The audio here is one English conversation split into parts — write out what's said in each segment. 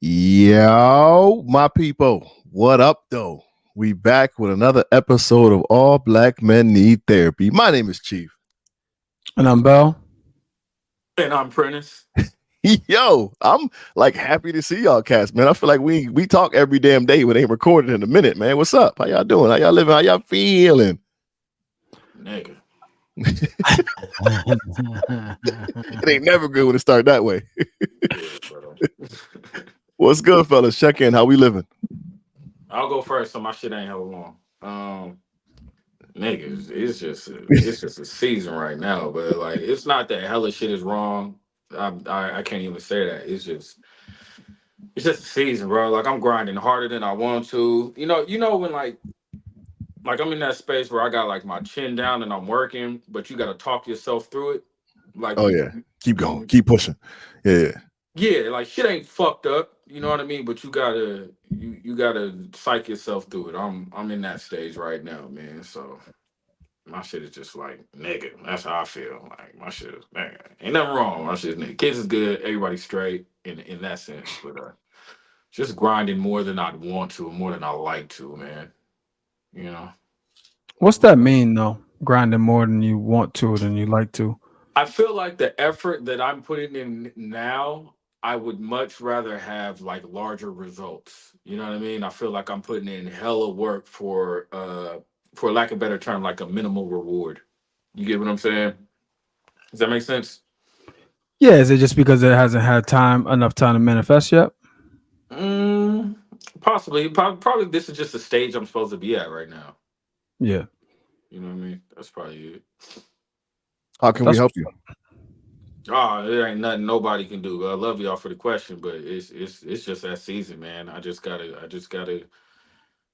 Yo, my people, what up, though? We back with another episode of All Black Men Need Therapy. My name is Chief. And I'm Bell. And I'm Prentice. Yo, I'm like happy to see y'all cats, man. I feel like we talk every damn day when they ain't recorded in a minute, man. What's up? How y'all doing? How y'all living? How y'all feeling? Nigga. It ain't never good when it start that way. What's good, fellas? Check in. How we living? I'll go first, so my shit ain't hella long. Niggas, it's just a season right now, but like it's not that hella shit is wrong. I can't even say that. It's just a season, bro. Like I'm grinding harder than I want to. You know when like I'm in that space where I got like my chin down and I'm working, but you got to talk yourself through it. Like, oh yeah, keep going, keep pushing. Yeah. Yeah, like shit ain't fucked up, you know what I mean? But you gotta psych yourself through it. I'm in that stage right now, man. So my shit is just like nigga. That's how I feel. Like my shit is man. Ain't nothing wrong. My shit is nigga. Kids is good, everybody's straight in that sense. But just grinding more than I'd want to, more than I like to, man. You know. What's that mean though? Grinding more than you want to than you like to. I feel like the effort that I'm putting in now, I would much rather have like larger results. You know what I mean? I feel like I'm putting in hella work for lack of a better term, like a minimal reward. You get what I'm saying? Does that make sense? Yeah, is it just because it hasn't had enough time to manifest yet? Mm, possibly. Probably this is just the stage I'm supposed to be at right now. Yeah. You know what I mean? That's probably it. How can we help you? Oh, it ain't nothing nobody can do. I love y'all for the question, but it's just that season, man. I just gotta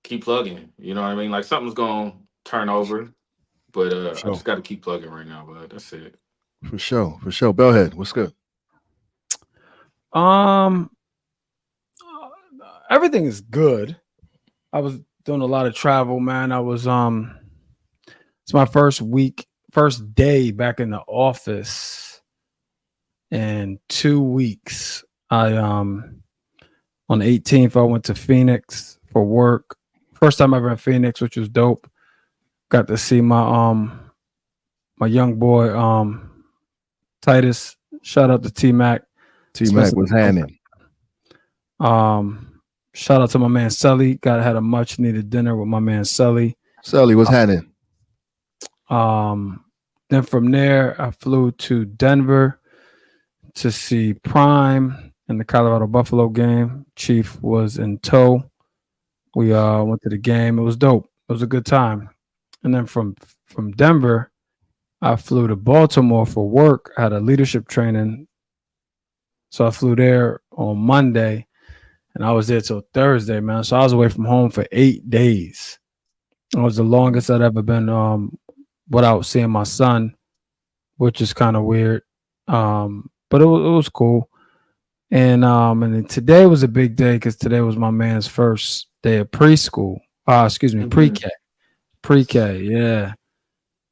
keep plugging. You know what I mean? Like something's gonna turn over, but I just gotta keep plugging right now. But that's it. For sure. Bellhead, what's good? Everything is good. I was doing a lot of travel, man. It's my first day back in the office in 2 weeks. On the 18th, I went to Phoenix for work. First time ever in Phoenix, which was dope. Got to see my young boy Titus. Shout out to T-Mac. T-Mac was handing. Shout out to my man Sully. Had a much needed dinner with my man Sully. Sully was handing. Then from there, I flew to Denver to see Prime in the Colorado Buffalo game. Chief was in tow. We went to the game. It was dope. It was a good time. And then from Denver, I flew to Baltimore for work. I had a leadership training. So I flew there on Monday and I was there till Thursday, man. So I was away from home for 8 days. It was the longest I'd ever been without seeing my son, which is kind of weird. But it was cool. And then today was a big day because today was my man's first day of preschool. Pre-K. Pre-K, yeah.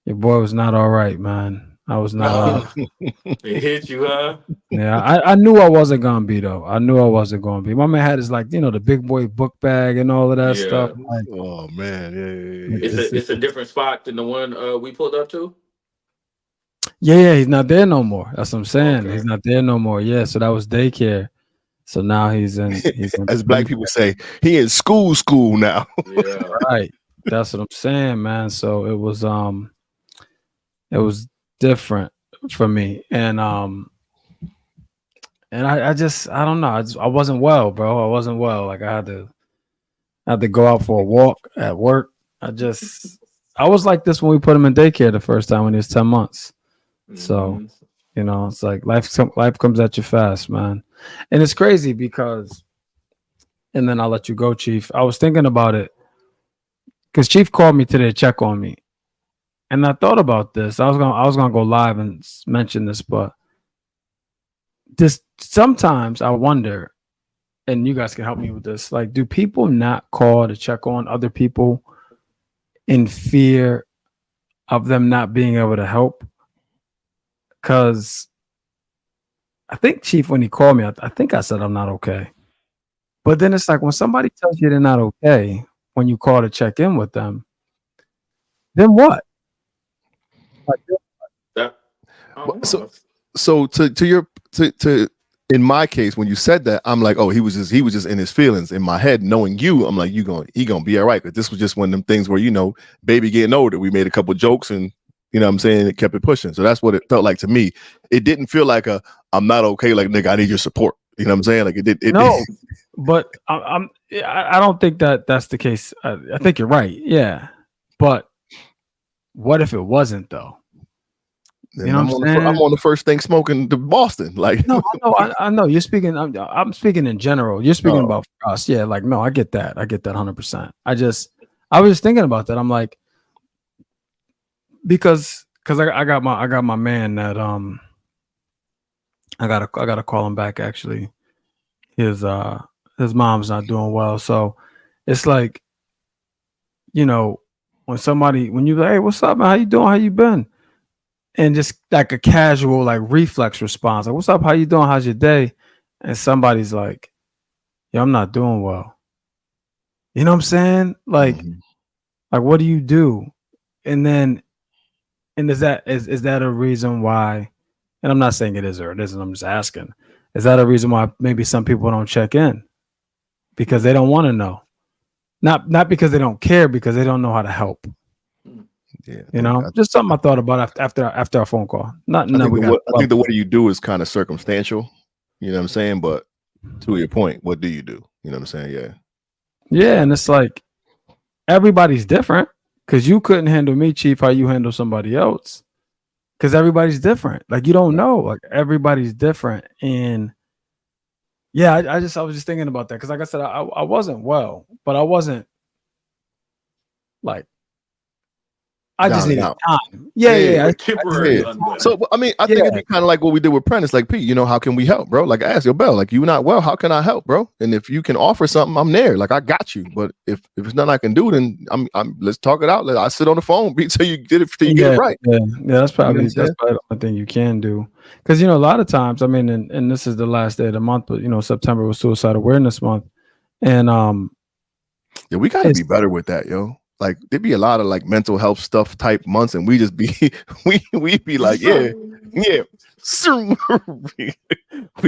Your boy was not all right, man. I was not. It hit you, huh? Yeah, I knew I wasn't gonna be though. I knew I wasn't gonna be. My man had his the big boy book bag and all of that stuff. Like, oh man, yeah. It's a different spot than the one we pulled up to. Yeah, he's not there no more. That's what I'm saying. Okay. He's not there no more. Yeah, so that was daycare. So now he's in as black people say, he in school now. Yeah. Right. That's what I'm saying, man. So it was different for me. And I don't know. I wasn't well, bro. I wasn't well. Like I had to go out for a walk at work. I was like this when we put him in daycare the first time when he was 10 months. So, it's like life comes at you fast, man. And it's crazy because, and then I'll let you go, Chief. I was thinking about it because Chief called me today to check on me. And I thought about this. I was gonna go live and mention this, but sometimes I wonder, and you guys can help me with this. Like, do people not call to check on other people in fear of them not being able to help? Because I think Chief, when he called me, I think I said I'm not okay. But then it's like when somebody tells you they're not okay when you call to check in with them, then what? Like, That I don't know. So to in my case, when you said that, I'm like, oh, he was just in his feelings. In my head, knowing you, I'm like, he gonna be all right. But this was just one of them things where, baby getting older. We made a couple jokes and you know what I'm saying, it kept it pushing. So that's what it felt like to me. It didn't feel like I'm not okay, like nigga, I need your support. You know what I'm saying? Like it did. No, but I don't think that's the case. I think you're right. Yeah, but what if it wasn't though? You know what I'm saying? I'm on the first thing smoking to Boston. Like no, I know. You're speaking. I'm speaking in general. You're speaking about us. Yeah, like no, I get that. I get that 100%. I was just thinking about that. I'm like, because I got my man that I gotta call him back actually. His mom's not doing well, so it's like, when you like, hey, what's up, man? How you doing? How you been? And just like a casual, like reflex response, like, what's up? How you doing? How's your day? And somebody's like, yo, I'm not doing well. You know what I'm saying? Like, like, what do you do? And is that a reason why? And I'm not saying it is or it isn't. I'm just asking. Is that a reason why maybe some people don't check in? Because they don't want to know. Not because they don't care, because they don't know how to help. Yeah, just something I thought about after our phone call. I think the way you do is kind of circumstantial. You know what I'm saying? But to your point, what do you do? You know what I'm saying? Yeah. Yeah, and it's like everybody's different, because you couldn't handle me, Chief, how you handle somebody else. Because everybody's different. Like, you don't know. Like, everybody's different. And yeah, I was just thinking about that. Because like I said, I wasn't well, but I wasn't like, I just needed time. Yeah. Temporary. So I mean, I think it'd be kind of like what we did with Prentice. Like, Pete, how can we help, bro? Like, I asked your bell, like, you not well, how can I help, bro? And if you can offer something, I'm there. Like, I got you. But if it's nothing I can do, then I'm let's talk it out. I sit on the phone, beat till you get it right. Yeah, that's probably the only thing you can do. Because a lot of times, I mean, and this is the last day of the month, but September was Suicide Awareness Month, and yeah, we gotta be better with that, yo. Like, there'd be a lot of like mental health stuff type months, and we just be we be like, yeah. We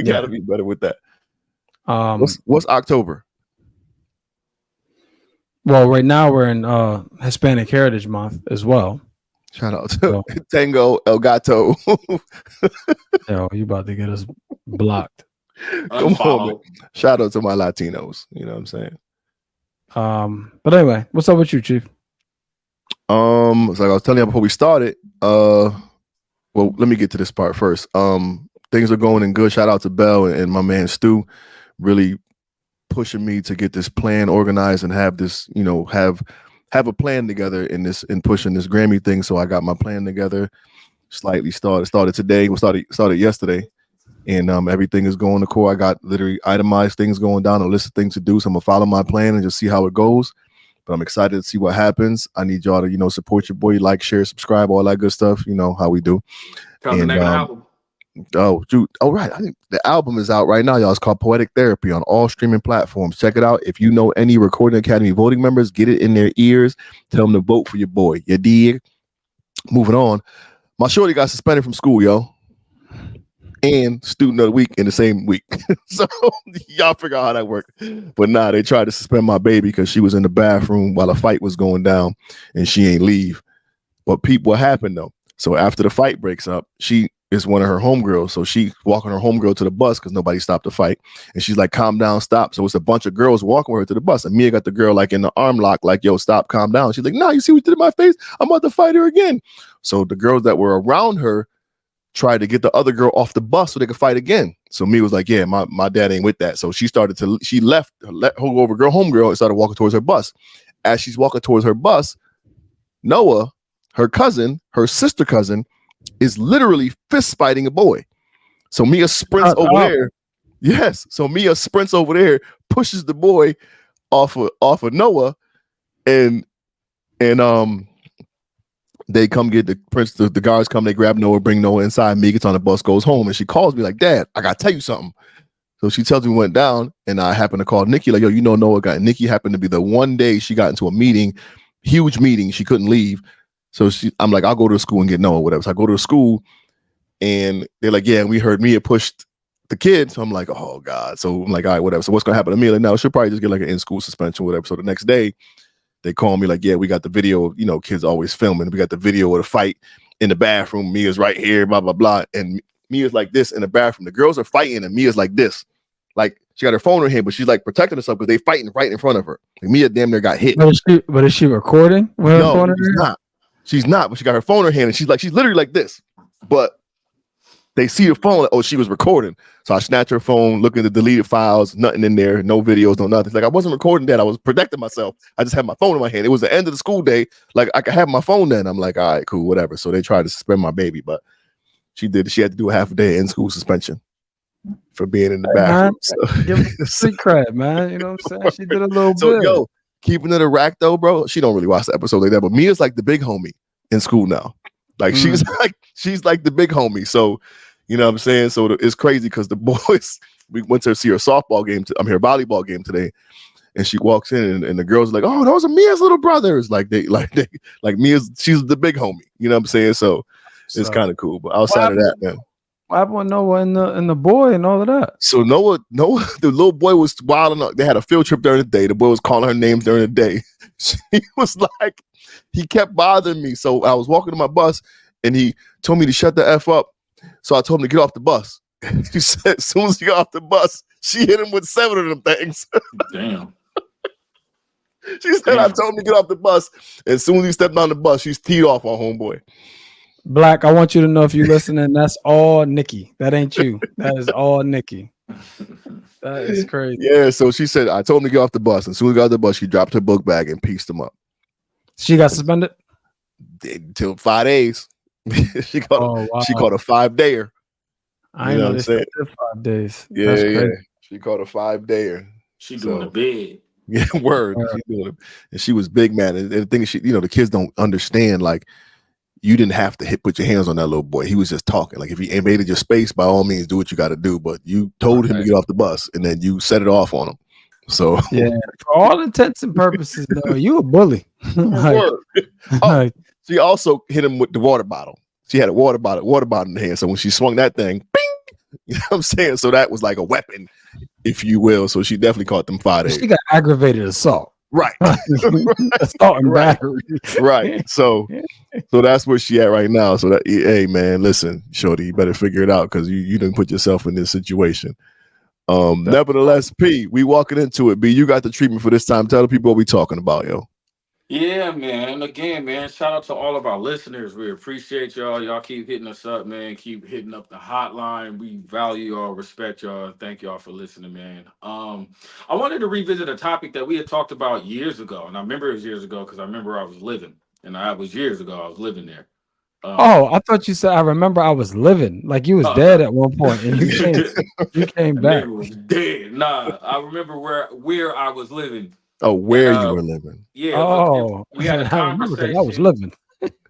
gotta be better with that. What's October? Well, right now we're in Hispanic Heritage Month as well. Shout out to Tango El Gato. Yo, you about to get us blocked. Come on, man. Shout out to my Latinos. You know what I'm saying? But anyway, what's up with you, Chief? So like I was telling you before we started, well, let me get to this part first. Things are going in good. Shout out to Bell and my man Stu, really pushing me to get this plan organized and have this, have a plan together in pushing this Grammy thing. So I got my plan together. Slightly started today. We started yesterday. And everything is going to core. I got literally itemized things going down, a list of things to do. So I'm gonna follow my plan and just see how it goes. But I'm excited to see what happens. I need y'all to, support your boy, like, share, subscribe, all that good stuff. You know how we do. Tell the name of the album. Oh, dude. Oh, right. I think the album is out right now, y'all. It's called Poetic Therapy on all streaming platforms. Check it out. If you know any Recording Academy voting members, get it in their ears. Tell them to vote for your boy. You dig? Moving on. My shorty got suspended from school, yo. And student of the week in the same week. So y'all figure out how that worked. But nah, they tried to suspend my baby because she was in the bathroom while a fight was going down and she ain't leave. But what happened though? So after the fight breaks up, she is one of her homegirls. So she walking her homegirl to the bus because nobody stopped the fight. And she's like, calm down, stop. So it's a bunch of girls walking with her to the bus. And Mia got the girl like in the arm lock, like, yo, stop, calm down. She's like, nah, you see what you did in my face? I'm about to fight her again. So the girls that were around her tried to get the other girl off the bus so they could fight again. So me was like, yeah, my dad ain't with that. So she let her homegirl and started walking towards her bus. As she's walking towards her bus, Noah, her cousin, her sister cousin, is literally fist fighting a boy. So Mia sprints over there. Yes. So Mia sprints over there, pushes the boy off of Noah, and they come get the guards come, they grab Noah, bring Noah inside. Mia gets on the bus, goes home, and she calls me like, Dad, I gotta tell you something. So she tells me went down, and I happened to call Nikki, like, yo, you know Noah got. Nikki happened to be the one day she got into a meeting, huge meeting, she couldn't leave. So I'm like, I'll go to the school and get Noah, whatever. So I go to the school, and they're like, yeah, we heard Mia pushed the kid. So I'm like, oh God. So I'm like, all right, whatever. So what's gonna happen to Mia? Like, no, she'll probably just get like an in-school suspension, whatever. So the next day, they call me like, yeah, we got the video of, kids always filming. We got the video of the fight in the bathroom. Mia's right here, blah, blah, blah. And Mia's like this in the bathroom. The girls are fighting, and Mia's like this. Like, she got her phone in her hand, but she's like protecting herself because they fighting right in front of her. Like, Mia damn near got hit. But is she recording with her phone in her hand? Not. She's not, but she got her phone in her hand, and she's literally like this. But they see the phone, like, oh, she was recording. So I snatch her phone, look at the deleted files, nothing in there, no videos, no nothing. Like, I wasn't recording that. I was protecting myself. I just had my phone in my hand. It was the end of the school day. Like, I could have my phone then. I'm like, all right, cool, whatever. So they tried to suspend my baby, but she had to do a half a day in school suspension for being in the bathroom. So. Give her street cred, man. You know what I'm saying? She did a little bit. Yo, keeping it a rack though, bro. She don't really watch the episode like that, but Mia's like the big homie in school now. Like she's like the big homie. So, you know what I'm saying? So it's crazy because the boys, we went to see her softball game. Her volleyball game today, and she walks in, and the girls are like, "Oh, those are Mia's little brothers." Like Mia's, she's the big homie. You know what I'm saying? So it's kind of cool. But outside of that, man. What happened with Noah and the boy and all of that? So Noah, the little boy was wilding up. They had a field trip during the day. The boy was calling her names during the day. She was like, he kept bothering me. So I was walking to my bus, and he told me to shut the F up. So I told him to get off the bus. He said, as soon as he got off the bus, she hit him with 7 of them things. Damn. She said, I told him to get off the bus. As soon as he stepped on the bus, she's teed off on homeboy. Black, I want you to know, if you're listening, that's all Nikki. That ain't you. That is all Nikki. That is crazy. Yeah, so she said, I told him to get off the bus. And as soon as he got off the bus, she dropped her book bag and pieced him up. She got suspended? Until 5 days. She caught a 5-dayer. I know they said 5 days. Yeah. She caught a 5-dayer. She doing a big. Yeah, word. She doing it. And she was big, man. And the thing is, the kids don't understand, like, you didn't have to put your hands on that little boy. He was just talking. Like, if he invaded your space, by all means, do what you got to do. But you told him to get off the bus, and then you set it off on him. So yeah, for all intents and purposes, though, you a bully. She also hit him with the water bottle. She had a water bottle in the hand. So when she swung that thing, bing, you know what I'm saying? So that was like a weapon, if you will. So she definitely caught them 5 days. She got aggravated assault. Right. Assault and battery. Right. So that's where she at right now. So that, hey man, listen, shorty, you better figure it out because you didn't put yourself in this situation. Nevertheless, P, we walking into it. B, you got the treatment for this time. Tell the people what we talking about, yo. Yeah, man. And again, man, shout out to all of our listeners. We appreciate y'all. Y'all keep hitting us up, man. Keep hitting up the hotline. We value y'all, respect y'all. Thank y'all for listening, man. I wanted to revisit a topic that we had talked about years ago. And I remember it was years ago because I remember I was living. And I was years ago, I was living there. I thought you said I remember I was living. Like you was dead at one point and you came back. Nigga was dead. Nah, I remember where I was living. Oh, where you were living. Yeah. We had a conversation. I was living.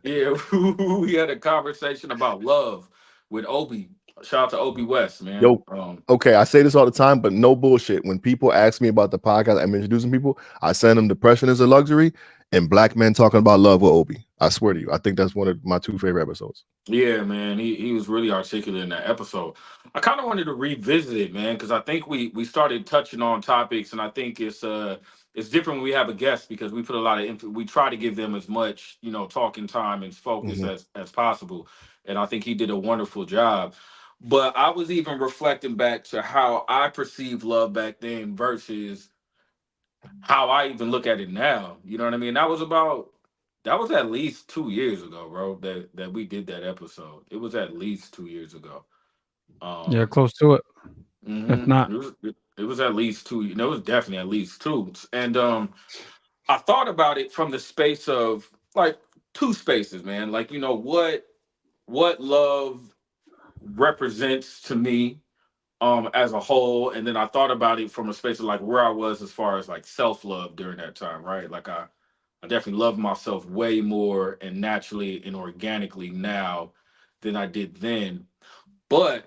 Yeah, we had a conversation about love with Obie. Shout out to Obie West, man. Yo, okay, I say this all the time, but no bullshit. When people ask me about the podcast, I'm introducing people, I send them Depression is a Luxury and Black Men Talking About Love with Obie. I swear to you. I think that's one of my 2 favorite episodes. Yeah, man. He was really articulate in that episode. I kind of wanted to revisit it, man, because I think we started touching on topics, and I think it's different when we have a guest because we put a lot of we try to give them as much, talking time and focus as possible. And I think he did a wonderful job. But I was even reflecting back to how I perceived love back then versus how I even look at it now. You know what I mean? That was at least 2 years ago, bro, that we did that episode. It was at least 2 years ago. Yeah, close to it. If not, it was at least 2. It was definitely at least 2. And I thought about it from the space of like 2 spaces, man. Like, what love represents to me as a whole, and then I thought about it from a space of like where I was as far as like self-love during that time, right? Like I definitely love myself way more and naturally and organically now than I did then. But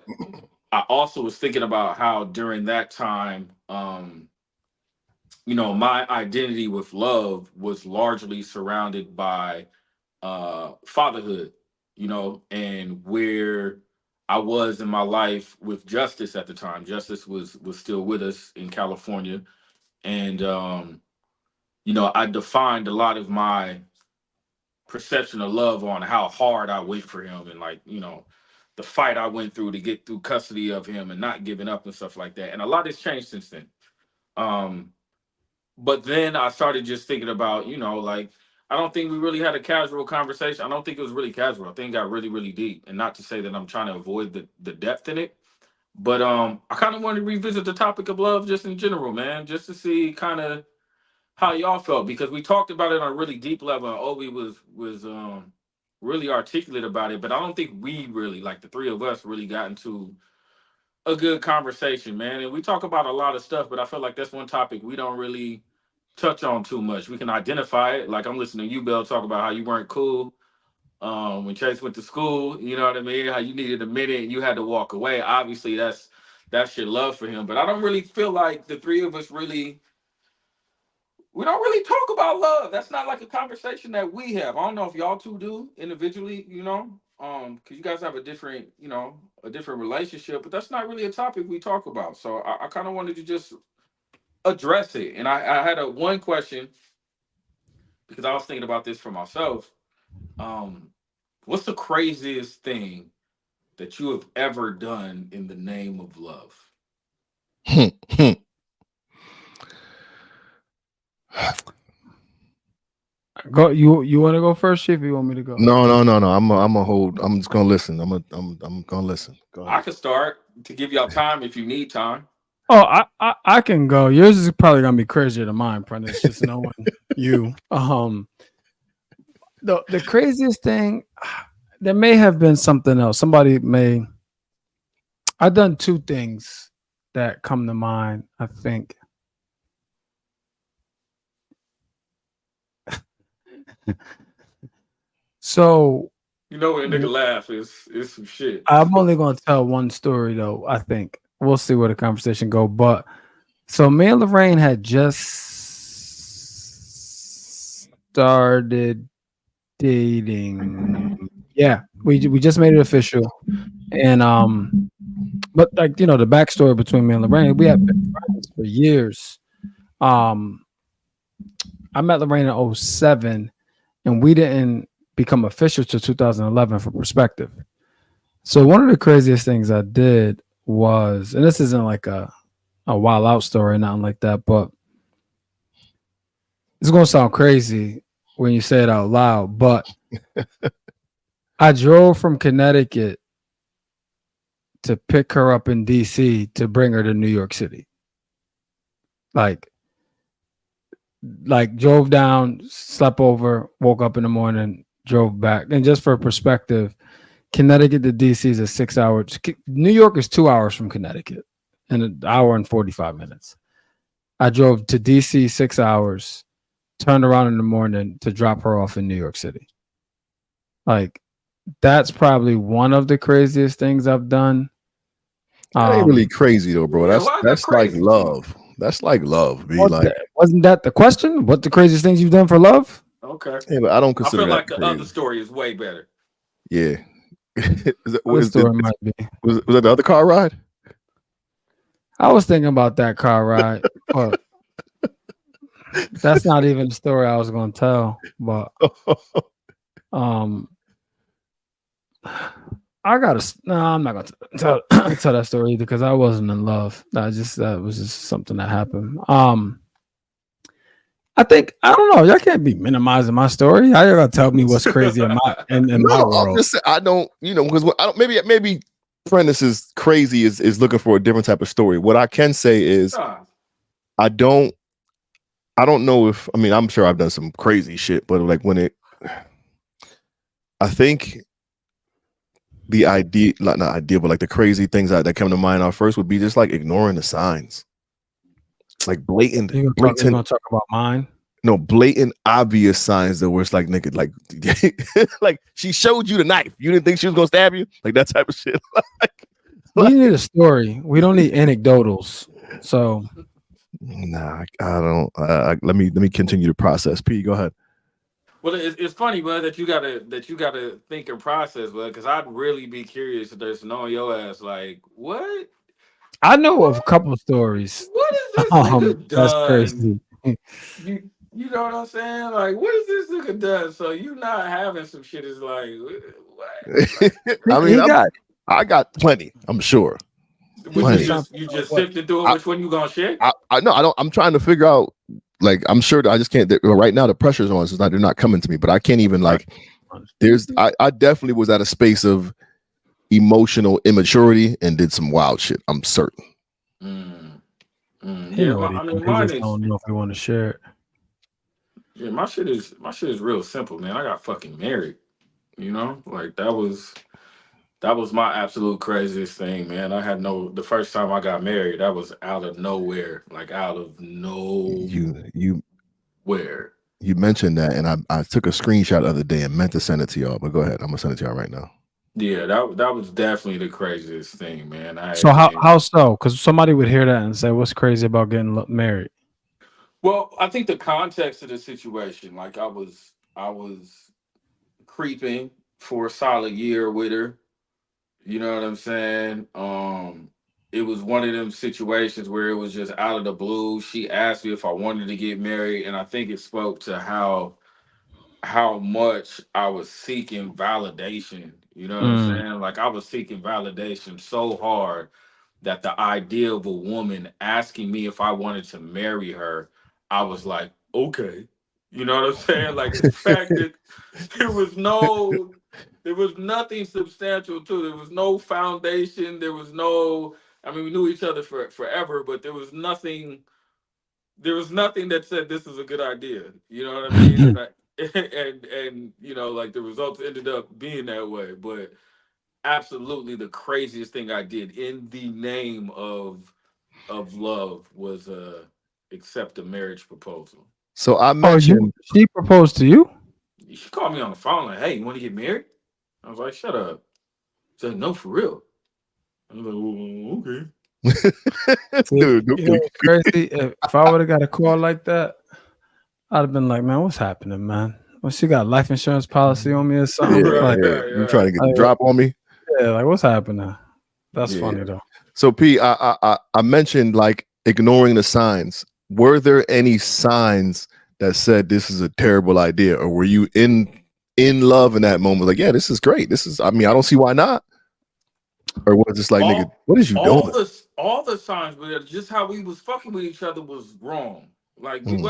I also was thinking about how during that time, you know, my identity with love was largely surrounded by fatherhood, you know, and where I was in my life with Justice at the time. Justice was still with us in California. And you know, I defined a lot of my perception of love on how hard I wait for him, and like, you know, the fight I went through to get through custody of him and not giving up and stuff like that. And a lot has changed since then. Um, but then I started just thinking about, you know, like, I don't think we really had a casual conversation. I don't think it was really casual. I think it got really, really deep. And not to say that I'm trying to avoid the depth in it, but I kind of wanted to revisit the topic of love just in general, man, just to see kind of how y'all felt, because we talked about it on a really deep level, and Obie was really articulate about it, but I don't think we really, like the three of us, really got into a good conversation, man. And we talk about a lot of stuff, but I feel like that's one topic we don't really touch on too much. We can identify it. Like, I'm listening to you, Bell, talk about how you weren't cool when Chase went to school. You know what I mean? How you needed a minute and you had to walk away. Obviously, that's your love for him. But I don't really feel like the three of us really. We don't really talk about love. That's not like a conversation that we have. I don't know if y'all two do individually, you know, because you guys have a different, you know, a different relationship, but that's not really a topic we talk about. So I kind of wanted to just address it. And I had a one question, because I was thinking about this for myself. Um, what's the craziest thing that you have ever done in the name of love? Go. You want to go first, Chief? Or you want me to go? No. I'm a hold. I'm just gonna listen. I'm gonna listen. Go ahead. I can start to give y'all time if you need time. Oh, I can go. Yours is probably gonna be crazier than mine, Prentice. Just knowing you. The craziest thing, there may have been something else. I've done two things that come to mind, I think. So, You know, when a nigga laugh is some shit. I'm only gonna tell one story though. I think we'll see where the conversation go. But so me and Lorraine had just started dating. Yeah, we just made it official. And but like, you know, the backstory between me and Lorraine, we have been friends for years. I met Lorraine in 2007, and we didn't become official till 2011 for perspective. So one of the craziest things I did was, and this isn't like a wild out story, nothing like that, but it's gonna sound crazy when you say it out loud, but I drove from Connecticut to pick her up in DC to bring her to New York City. Like drove down, slept over, woke up in the morning, drove back. And just for perspective, Connecticut to DC is a 6 hours. New York is 2 hours from Connecticut, and an hour and 45 minutes. I drove to DC 6 hours, turned around in the morning to drop her off in New York City. Like, that's probably one of the craziest things I've done. That ain't really crazy though, bro. Yeah, That's like love. That's like love. Wasn't that the question? What the craziest things you've done for love? Okay. Yeah, but I don't I consider feel that like the crazy. other story is way better. Yeah. Was that the other car ride? I was thinking about that car ride, but that's not even the story I was going to tell. But I'm not going to tell that story either, because I wasn't in love. That was just something that happened. I don't know. Y'all can't be minimizing my story. How you gonna tell me what's crazy in my world? I'm just saying, I don't, because I don't. Maybe Prentice is crazy is looking for a different type of story. What I can say is, I don't know if I'm sure I've done some crazy shit, but like I think the idea, not idea, but like the crazy things that come to mind first would be just like ignoring the signs. Like blatant. You're gonna talk about mine? No, blatant, obvious signs that where it's like, nigga, like, like she showed you the knife. You didn't think she was gonna stab you? Like that type of shit. We need a story. We don't need anecdotals. So Nah, I don't. Let me continue the process. P, go ahead. Well, it's funny, bud, that you gotta think and process, bud, because I'd really be curious if there's knowing your ass. Like, I know of a what, couple of stories. what is this nigga That's done? crazy. You know what I'm saying? Like, what is this nigga done? So you not having some shit is like, what? Like, I mean, He got I got plenty. I'm sure, what he you plenty. trying to just figure you out just what sifting through it? I, Which one you gonna share? I know. I don't. I'm trying to figure out. Like, I'm sure that I just can't. Right now, the pressure's on. So it's not. They're not coming to me. But I can't even right. like. There's. I definitely was at a space of emotional immaturity and did some wild shit. I'm certain. Mm, He yeah, know what he I doing. mean, He mine just is don't know if he want to share it. yeah, my shit is real simple, man. I got fucking married. You know, like that was my absolute craziest thing, man. I had no the first time I got married, that was out of nowhere, like out of nowhere. You you mentioned that, and I took a screenshot the other day and meant to send it to y'all. But go ahead. I'm gonna send it to y'all right now. Yeah, that was definitely the craziest thing, man. I So had been how so? Because somebody would hear that and say, "What's crazy about getting married?" well, I think the context of the situation, like I was creeping for a solid year with her. You know what I'm saying? It was one of them situations where it was just out of the blue. She asked me if I wanted to get married, and I think it spoke to how much I was seeking validation. You know what I'm Mm. saying? Like I was seeking validation so hard that the idea of a woman asking me if I wanted to marry her, I was like, okay. You know what I'm saying? Like the fact that there was no there was nothing substantial to it. There was no foundation. There was no I mean we knew each other for forever, but there was nothing that said this is a good idea. You know what I mean? And you know, like the results ended up being that way. But absolutely the craziest thing I did in the name of love was accept a marriage proposal. So I Oh, you mentioned. she proposed to you? She called me on the phone like, "Hey, you want to get married?" I was like, "Shut up." She said, "No, for real." I was like, "Well, okay." See, Dude, you know what's crazy? If I would have got a call like that, I'd have been like, "Man, what's happening, man? Well, she got life insurance policy on me or something? yeah, Like, Right, yeah. right, You trying to get the like drop on me? yeah, like what's happening?" That's Yeah. funny though. So P, I mentioned like ignoring the signs. Were there any signs that said this is a terrible idea, or were you in love in that moment? Like, yeah, this is great. This is. I mean, I don't see why not. Or was this like, nigga, all what is you all doing? the all the signs, but just how we was fucking with each other was wrong. Like we Mm.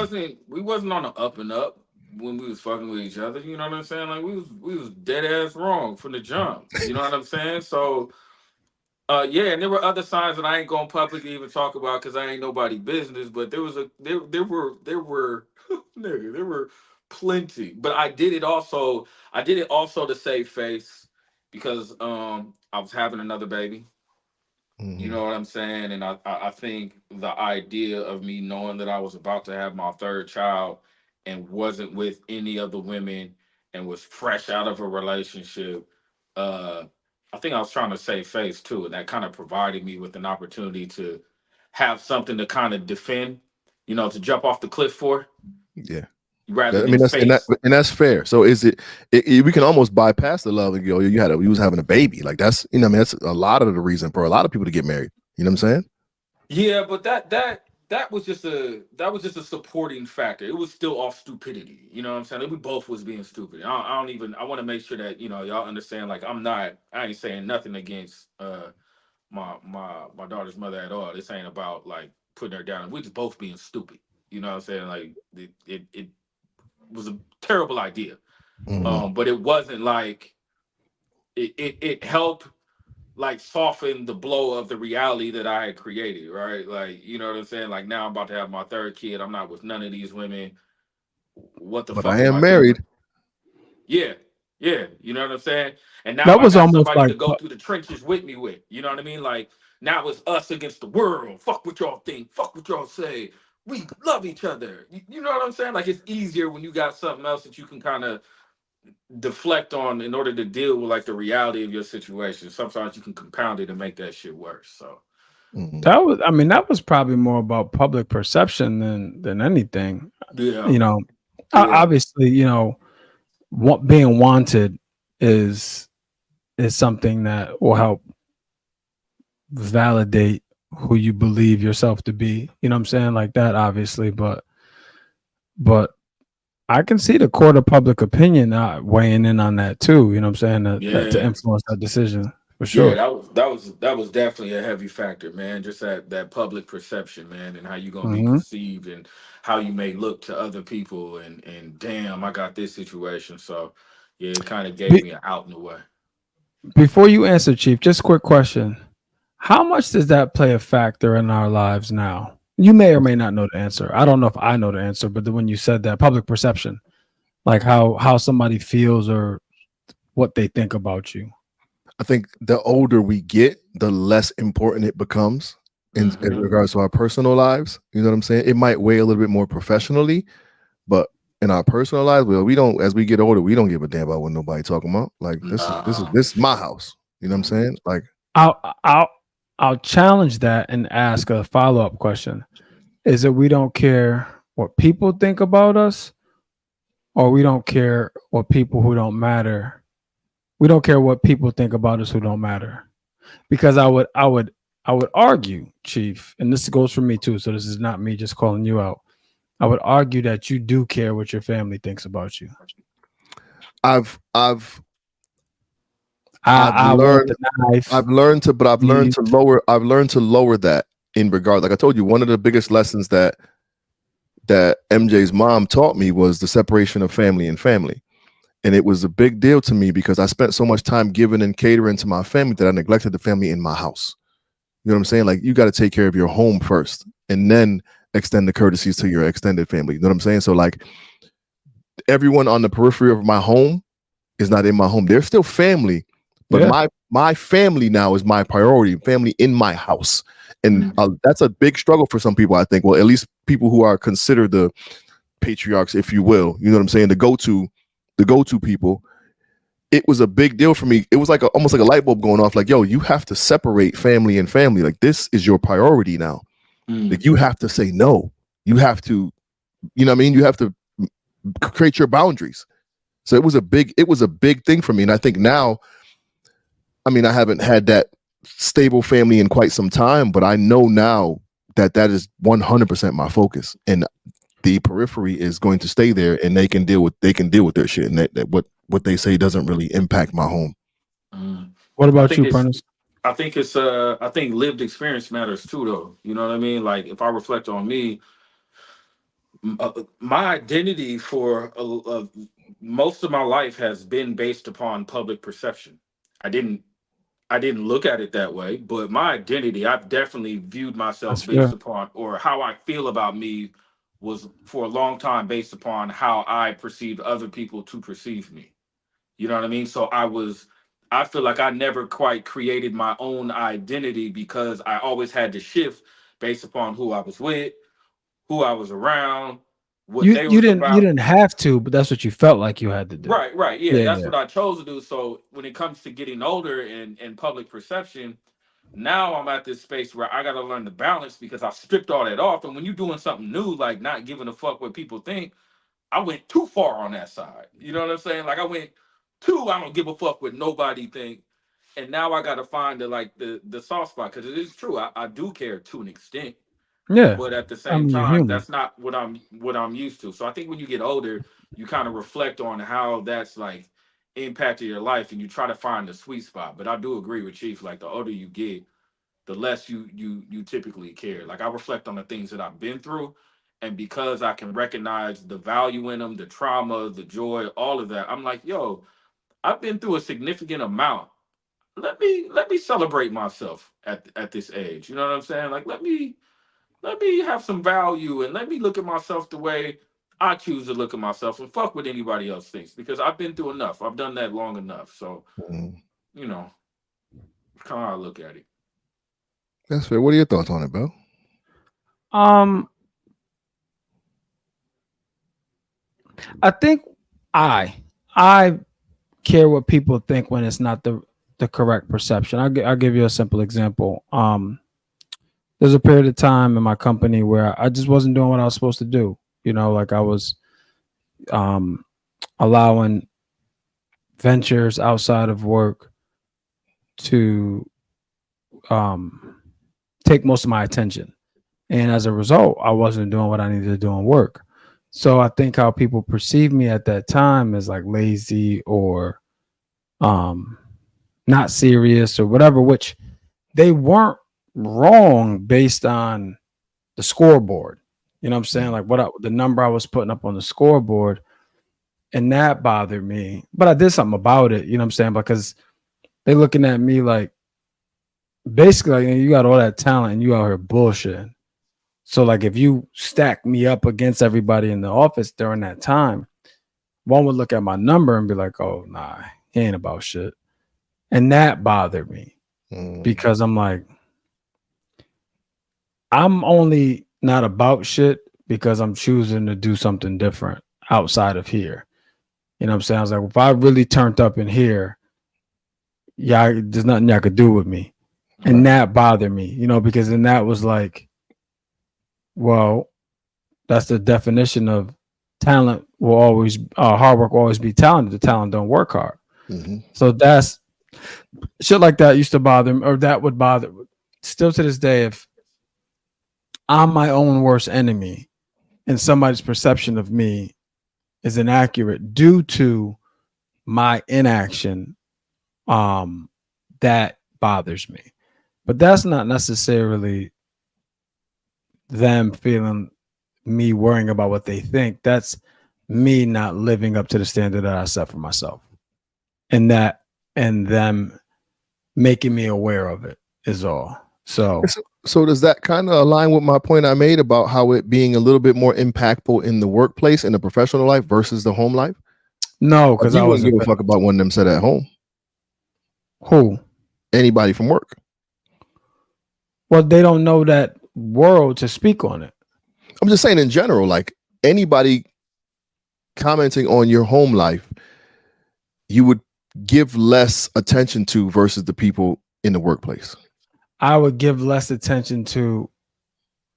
wasn't on the up and up when we was fucking with each other. You know what I'm saying? Like we was dead ass wrong from the jump. You know what I'm saying? So yeah, and there were other signs that I ain't gonna publicly even talk about because I ain't nobody business. But there were nigga, there were plenty. But I did it also to save face because I was having another baby. You Hmm. know what I'm saying? And I think the idea of me knowing that I was about to have my third child and wasn't with any other women and was fresh out of a relationship, uh, I think I was trying to save face too. And that kind of provided me with an opportunity to have something to kind of defend, to jump off the cliff for Yeah. rather I than mean, face. that's fair. So is we can almost bypass the love and go, you was having a baby. Like that's, I mean, that's a lot of the reason for a lot of people to get married. You know what I'm saying? Yeah, but that was just a supporting factor. It was still off stupidity. You know what I'm saying? We both was being stupid. I don't even. I want to make sure that y'all understand. Like I ain't saying nothing against my daughter's mother at all. This ain't about like putting her down. We just both being stupid. You know what I'm saying? Like it was a terrible idea. Hmm. But it wasn't like it helped like soften the blow of the reality that I had created, right? Like, you know what I'm saying? Like now I'm about to have my third kid. I'm not with none of these women. What the But fuck I am am I doing? married. Yeah. Yeah. You know what I'm saying? And now That I was got almost somebody like to go through the trenches with me with. You know what I mean? Like now it's us against the world. Fuck what y'all think. Fuck what y'all say. We love each other. You know what I'm saying? Like it's easier when you got something else that you can kind of deflect on in order to deal with like the reality of your situation. Sometimes you can compound it and make that shit worse. So that was probably more about public perception than anything. yeah, You know, yeah, obviously, what being wanted is something that will help validate who you believe yourself to be. You know what I'm saying? Like that, obviously, but I can see the court of public opinion weighing in on that too. You know what I'm saying? That to yeah. influence that decision for Yeah, sure. that was definitely a heavy factor, man. Just that public perception, man, and how you gonna be Hmm. perceived and how you may look to other people and damn, I got this situation. So yeah, it kind of gave Be, me an out in the way. before you answer, Chief, just a quick question: how much does that play a factor in our lives now? You may or may not know the answer. I don't know if I know the answer, but when you said that public perception, like how somebody feels or what they think about you. I think the older we get, the less important it becomes in Hmm. regards to our personal lives. You know what I'm saying? It might weigh a little bit more professionally, but in our personal lives, well, we don't. As we get older, we don't give a damn about what nobody talking about. Like Nah. this is my house. You know what I'm saying? Like I'll I'll I'll challenge that and ask a follow-up question. Is it we don't care what people think about us, or we don't care what people who don't matter? We don't care what people think about us who don't matter. Because I would argue, Chief, and this goes for me too, so this is not me just calling you out. I would argue that you do care what your family thinks about you. I've I've I've I want learned the knife. I've learned to but Please. I've learned to lower that in regard. Like I told you, one of the biggest lessons that MJ's mom taught me was the separation of family and family. And it was a big deal to me because I spent so much time giving and catering to my family that I neglected the family in my house. You know what I'm saying? Like you got to take care of your home first and then extend the courtesies to your extended family. You know what I'm saying? So like everyone on the periphery of my home is not in my home. They're still family, but Yeah. my family now is my priority. Family in my house, and Mhm. that's a big struggle for some people. I think. Well, at least people who are considered the patriarchs, if you will. You know what I'm saying? The go-to people. It was a big deal for me. It was like almost like a light bulb going off. Like, yo, you have to separate family and family. Like, this is your priority now. Mm. Like, you have to say no. You have to, you know what I mean? You have to create your boundaries. So it was a big thing for me. And I think now, I mean, I haven't had that stable family in quite some time, but I know now that is 100% my focus. And the periphery is going to stay there, and they can deal with their shit, and that what they say doesn't really impact my home. Mm. What I about think you, it's Prentice? I think lived experience matters too, though. You know what I mean? Like if I reflect on me, my identity for most of my life has been based upon public perception. I didn't I didn't look at it that way, but my identity, I've definitely viewed That's myself based fair. upon, or how I feel about me was for a long time based upon how I perceived other people to perceive me. You know what I mean? So I feel like I never quite created my own identity because I always had to shift based upon who I was with, who I was around, what You they you was didn't you about. didn't have to, but that's what you felt like you had to do. Right, right. Yeah, Yeah, that's yeah. what I chose to do. So when it comes to getting older and public perception, now I'm at this space where I got to learn the balance because I stripped all that off. And when you're doing something new, like not giving a fuck what people think, I went too far on that side. You know what I'm saying? Like I went too, I don't give a fuck what nobody think. And now I got to find the soft spot because it is true. I do care to an extent, Yeah. but at the I same mean, you're time, human. that's not what I'm used to. So I think when you get older, you kind of reflect on how that's like impacted your life, and you try to find the sweet spot. But I do agree with Chief. Like the older you get, the less you typically care. Like I reflect on the things that I've been through, and because I can recognize the value in them, the trauma, the joy, all of that, I'm like, yo, I've been through a significant amount. Let me celebrate myself at this age. You know what I'm saying? Like let me have some value and let me look at myself the way I choose to look at myself and fuck what anybody else thinks because I've been through enough. I've done that long enough. So, Mm. you know, kind of how I look at it. That's fair. What are your thoughts on it, Bill? Um, I think I I care what people think when it's not the correct perception. I'll give you a simple example. There's a period of time in my company where I just wasn't doing what I was supposed to do. You know, like I was um, allowing ventures outside of work to take most of my attention. And as a result, I wasn't doing what I needed to do in work. So I think how people perceive me at that time is like lazy or um, not serious or whatever, which they weren't wrong based on the scoreboard. You know what I'm saying? Like the number I was putting up on the scoreboard, and that bothered me. But I did something about it. You know what I'm saying? Because they looking at me like basically like, you got all that talent and you out here bullshitting. So like if you stack me up against everybody in the office during that time, one would look at my number and be like, "Oh nah, he ain't about shit," and that bothered me because I'm like, I'm only not about shit because I'm choosing to do something different outside of here. You know what I'm saying? I was like, if I really turned up in here, yeah, there's nothing y'all could do with me. And that bothered me, you know, because then that was like, well, that's the definition of talent will always, hard work will always be talented. The talent don't work hard. So that's shit like that used to bother me, or that would bother. Still to this day, if I'm my own worst enemy and somebody's perception of me is inaccurate due to my inaction, that bothers me. But that's not necessarily them feeling me worrying about what they think. That's me not living up to the standard that I set for myself. And them making me aware of it is all. So does that kind of align with my point I made about how it being a little bit more impactful in the workplace, in the professional life versus the home life? No, because I wouldn't give a fuck about one of them said at home. Who? Anybody from work. Well, they don't know that world to speak on it. I'm just saying in general, like anybody commenting on your home life, you would give less attention to versus the people in the workplace. I would give less attention to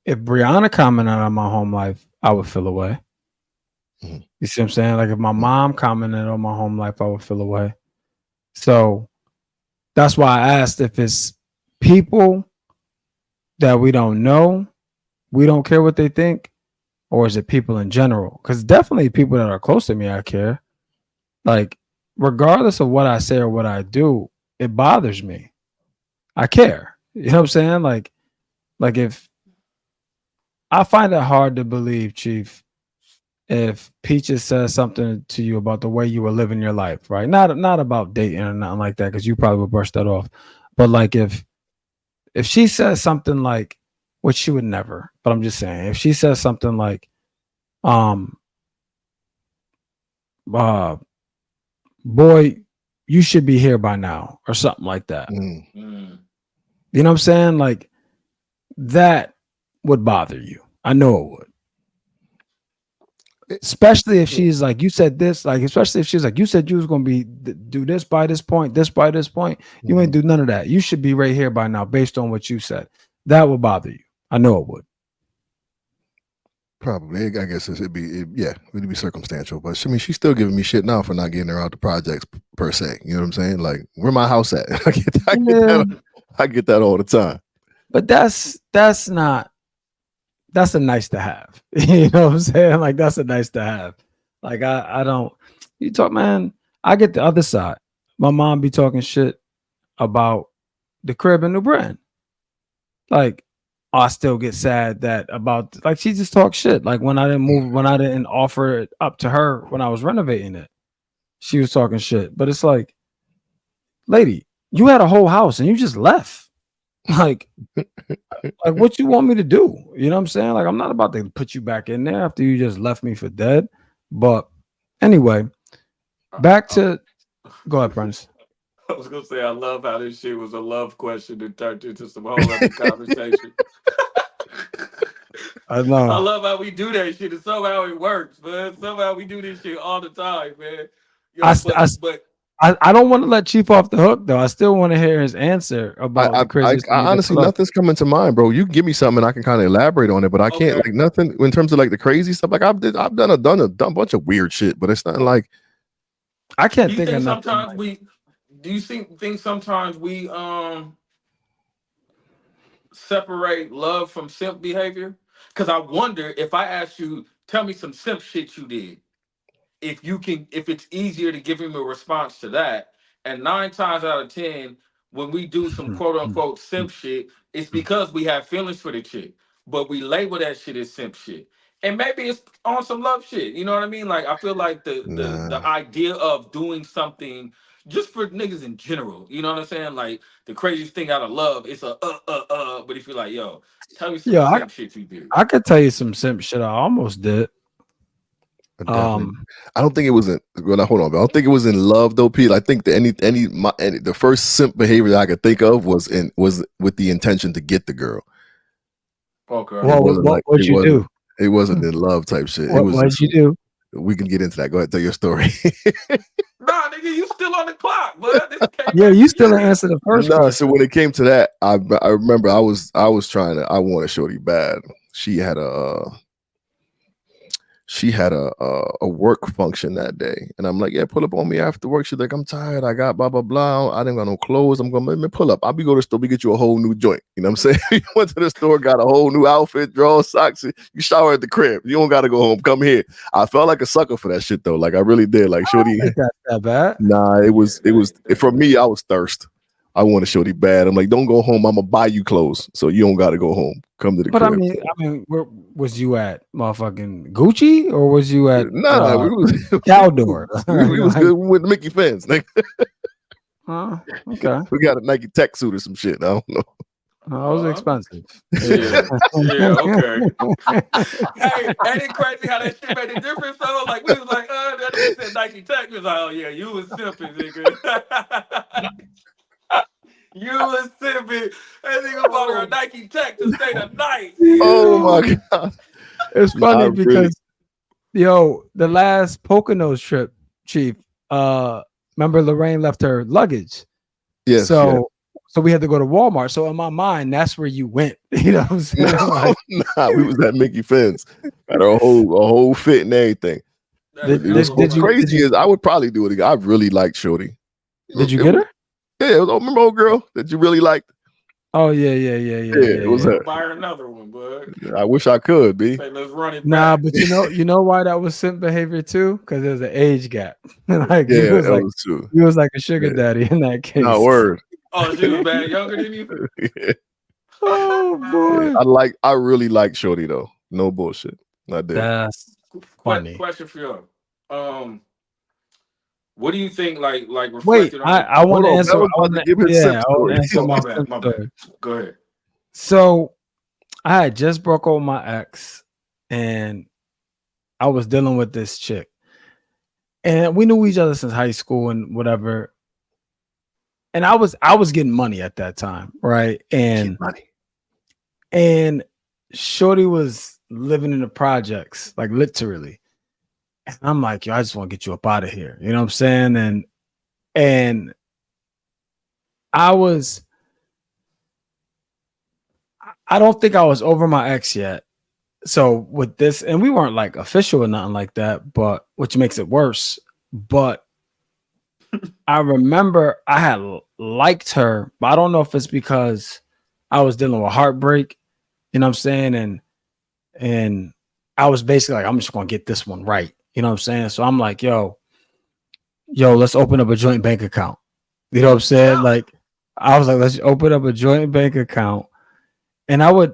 if Brianna commented on my home life, I would feel away. You see what I'm saying? Like if my mom commented on my home life, I would feel away. So that's why I asked if it's people that we don't know, we don't care what they think, or is it people in general? Because definitely people that are close to me, I care. Like, regardless of what I say or what I do, it bothers me. I care. You know what I'm saying? Like if I find it hard to believe, Chief, if Peaches says something to you about the way you were living your life, right? Not about dating or nothing like that, because you probably would brush that off. But like if she says something like, which she would never, but I'm just saying, if she says something like, boy, you should be here by now, or something like that. You know what I'm saying? Like that would bother you. I know it would. Especially if she's like, you said this, like, especially if she's like, you said you was going to be do this by this point, this by this point. You ain't do none of that. You should be right here by now based on what you said. That would bother you. I know it would. Probably. I guess it'd be circumstantial. But I mean, she's still giving me shit now for not getting her out the projects per se. You know what I'm saying? Like, where my house at? I get that all the time. But that's a nice to have. You know what I'm saying? Like that's a nice to have. Like I don't, you talk, man, I get the other side. My mom be talking shit about the crib in New Britain. Like I still get sad that about, like, she just talks shit. Like when I didn't offer it up to her when I was renovating it, she was talking shit. But it's like, lady, you had a whole house and you just left. Like what you want me to do? You know what I'm saying? Like, I'm not about to put you back in there after you just left me for dead. But anyway, back to go ahead, Prentice. I was gonna say I love how this shit was a love question and turned into some whole other conversation. I know. I love how we do that shit and somehow it works, man. Somehow we do this shit all the time, man. Yo, but I don't want to let Chief off the hook though. I still want to hear his answer about the craziest thing. Honestly, nothing's coming to mind, bro. You can give me something and I can kind of elaborate on it, but I can't like nothing in terms of like the crazy stuff. Like I've done a bunch of weird shit, but it's not like I can't think of sometimes nothing. Do you think sometimes we separate love from simp behavior? Because I wonder if I ask you, tell me some simp shit you did, if it's easier to give him a response to that. And 9 times out of 10, when we do some quote unquote simp shit, it's because we have feelings for the chick, but we label that shit as simp shit. And maybe it's on some love shit. You know what I mean? Like I feel like the idea of doing something just for niggas in general, you know what I'm saying? Like the craziest thing out of love, it's but if you're like, yo, tell me some simp shit you did. I could tell you some simp shit I almost did. I don't think it was in. Well, hold on, but I don't think it was in love though, Pete. I think that the first simp behavior that I could think of was with the intention to get the girl. Okay. Well, what'd you do? It wasn't in love type shit. What'd you do? We can get into that. Go ahead, tell your story. Nah, nigga, you still on the clock, bud. Yeah, you still didn't answer the first question. So when it came to that, I remember I was trying to. I wanted shorty bad. She had a work function that day, and I'm like, yeah, pull up on me after work. She's like, I'm tired. I got blah blah blah. I didn't got no clothes. I'm going, let me pull up. I'll be go to the store. We get you a whole new joint. You know what I'm saying? You went to the store, got a whole new outfit, drawers, socks. You shower at the crib. You don't got to go home. Come here. I felt like a sucker for that shit though. Like I really did. Like shorty, I don't think that's that bad. Nah, it was for me. I was thirst. I want to shorty bad. I'm like, don't go home. I'm gonna buy you clothes, so you don't got to go home. Come to the crib. I mean, where was you at, motherfucking Gucci, or was you at Caldor? we was good with Mickey fans. Like, okay. We got a Nike tech suit or some shit. I don't know. That was expensive. Yeah, okay. Hey, ain't it crazy how that shit made a difference though? Like we was like, that nigga said Nike tech. We was like, oh yeah, you was simping, nigga. You was simping. That nigga bought her a Nike tech to stay the night. Oh my god. It's funny because the last Poconos trip, Chief, remember Lorraine left her luggage. Yes. So we had to go to Walmart. So in my mind, that's where you went. You know what I'm saying? We was at Mickey Fence. Got a whole fit and everything. Crazy is I would probably do it again. I really liked shorty. Did you get her? Yeah, remember old girl that you really liked? Oh yeah. It was her. Buy her another one, bud. I wish I could, B. Say, let's run it back. But you know why that was simp behavior too? Because there's an age gap. Like yeah, that was true. He was like a sugar daddy in that case. No word. Oh, she was bad younger than you? Yeah. Oh boy. I really like shorty though. No bullshit. I did. That's funny. Question for you. What do you think? Like wait, I want to answer. I want to answer my bad. Go ahead. So, I had just broke up with my ex, and I was dealing with this chick, and we knew each other since high school and whatever. And I was getting money at that time, right? And shorty was living in the projects, like literally. And I'm like, yo, I just want to get you up out of here. You know what I'm saying? And I don't think I was over my ex yet. So with this, and we weren't like official or nothing like that, but which makes it worse. But I remember I had liked her, but I don't know if it's because I was dealing with heartbreak, you know what I'm saying? And I was basically like, I'm just gonna get this one right. You know what I'm saying? So I'm like, yo, let's open up a joint bank account. You know what I'm saying? Like, I was like, let's open up a joint bank account. And I would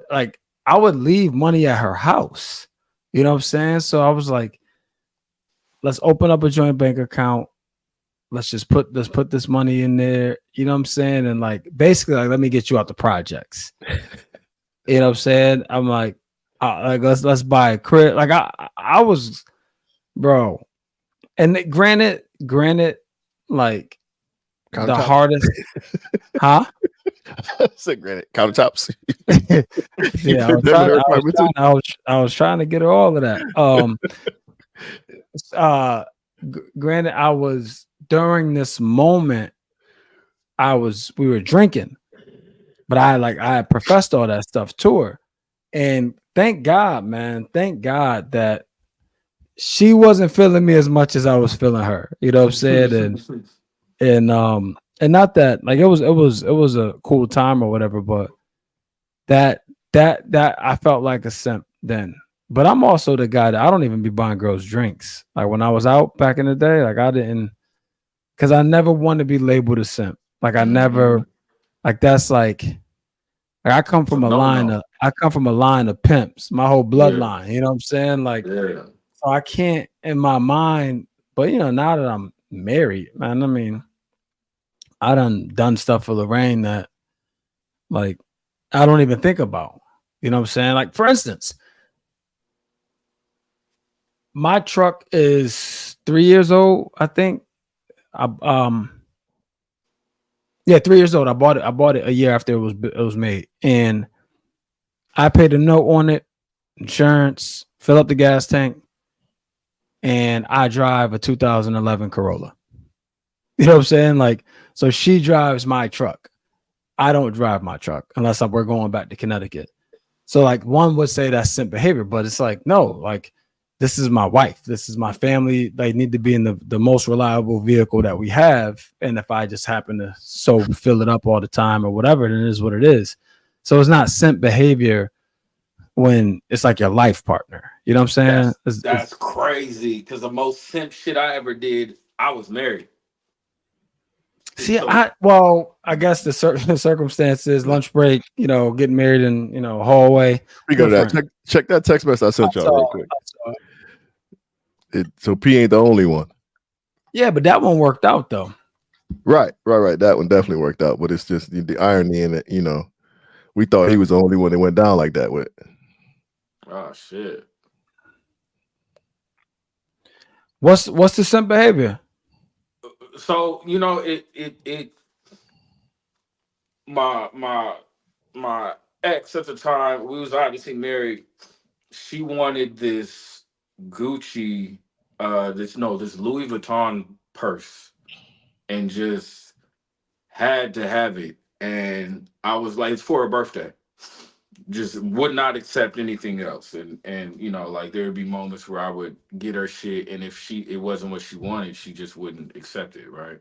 leave money at her house. You know what I'm saying? So I was like, let's open up a joint bank account. Let's put this money in there. You know what I'm saying? And like, basically, like, let me get you out the projects. You know what I'm saying? I'm like let's buy a crib. Like I was, bro. And granted, like the hardest, huh? I said granted, countertops. Yeah, I was trying to get her all of that. granted, I was during this moment, we were drinking, but I had professed all that stuff to her. And thank God, man, thank God that she wasn't feeling me as much as I was feeling her. You know what I'm saying? And not that like it was a cool time or whatever, but that that I felt like a simp then. But I'm also the guy that I don't even be buying girls drinks. Like when I was out back in the day, like I didn't, because I never want to be labeled a simp. Like I never, like that's like I come from a line of pimps, my whole bloodline. You know what I'm saying? Like so I can't in my mind, but you know, now that I'm married, man, I mean, I done stuff for Lorraine that like I don't even think about. You know what I'm saying? Like for instance, my truck is 3 years old, I think. I, yeah, 3 years old. I bought it a year after it was made, and I paid a note on it, insurance, fill up the gas tank, and I drive a 2011 Corolla. You know what I'm saying? Like, so she drives my truck. I don't drive my truck unless we're going back to Connecticut. So like one would say that's simp behavior, but it's like, no, like this is my wife. This is my family. They need to be in the most reliable vehicle that we have. And if I just happen to so fill it up all the time or whatever, then it is what it is. So it's not simp behavior when it's like your life partner. You know what I'm saying? That's crazy. Because the most simp shit I ever did, I was married. See, I guess the circumstances, lunch break, you know, getting married in, you know, hallway. We go to that. Check that text message I sent y'all real quick. So P ain't the only one. Yeah, but that one worked out though. Right. That one definitely worked out, but it's just the irony in it. You know, we thought he was the only one that went down like that with. Oh shit. What's the simp behavior? So you know my ex at the time, we was obviously married. She wanted this Gucci, this Louis Vuitton purse, and just had to have it. And I was like, it's for her birthday. Just would not accept anything else. And you know, like there would be moments where I would get her shit, and if it wasn't what she wanted, she just wouldn't accept it, right?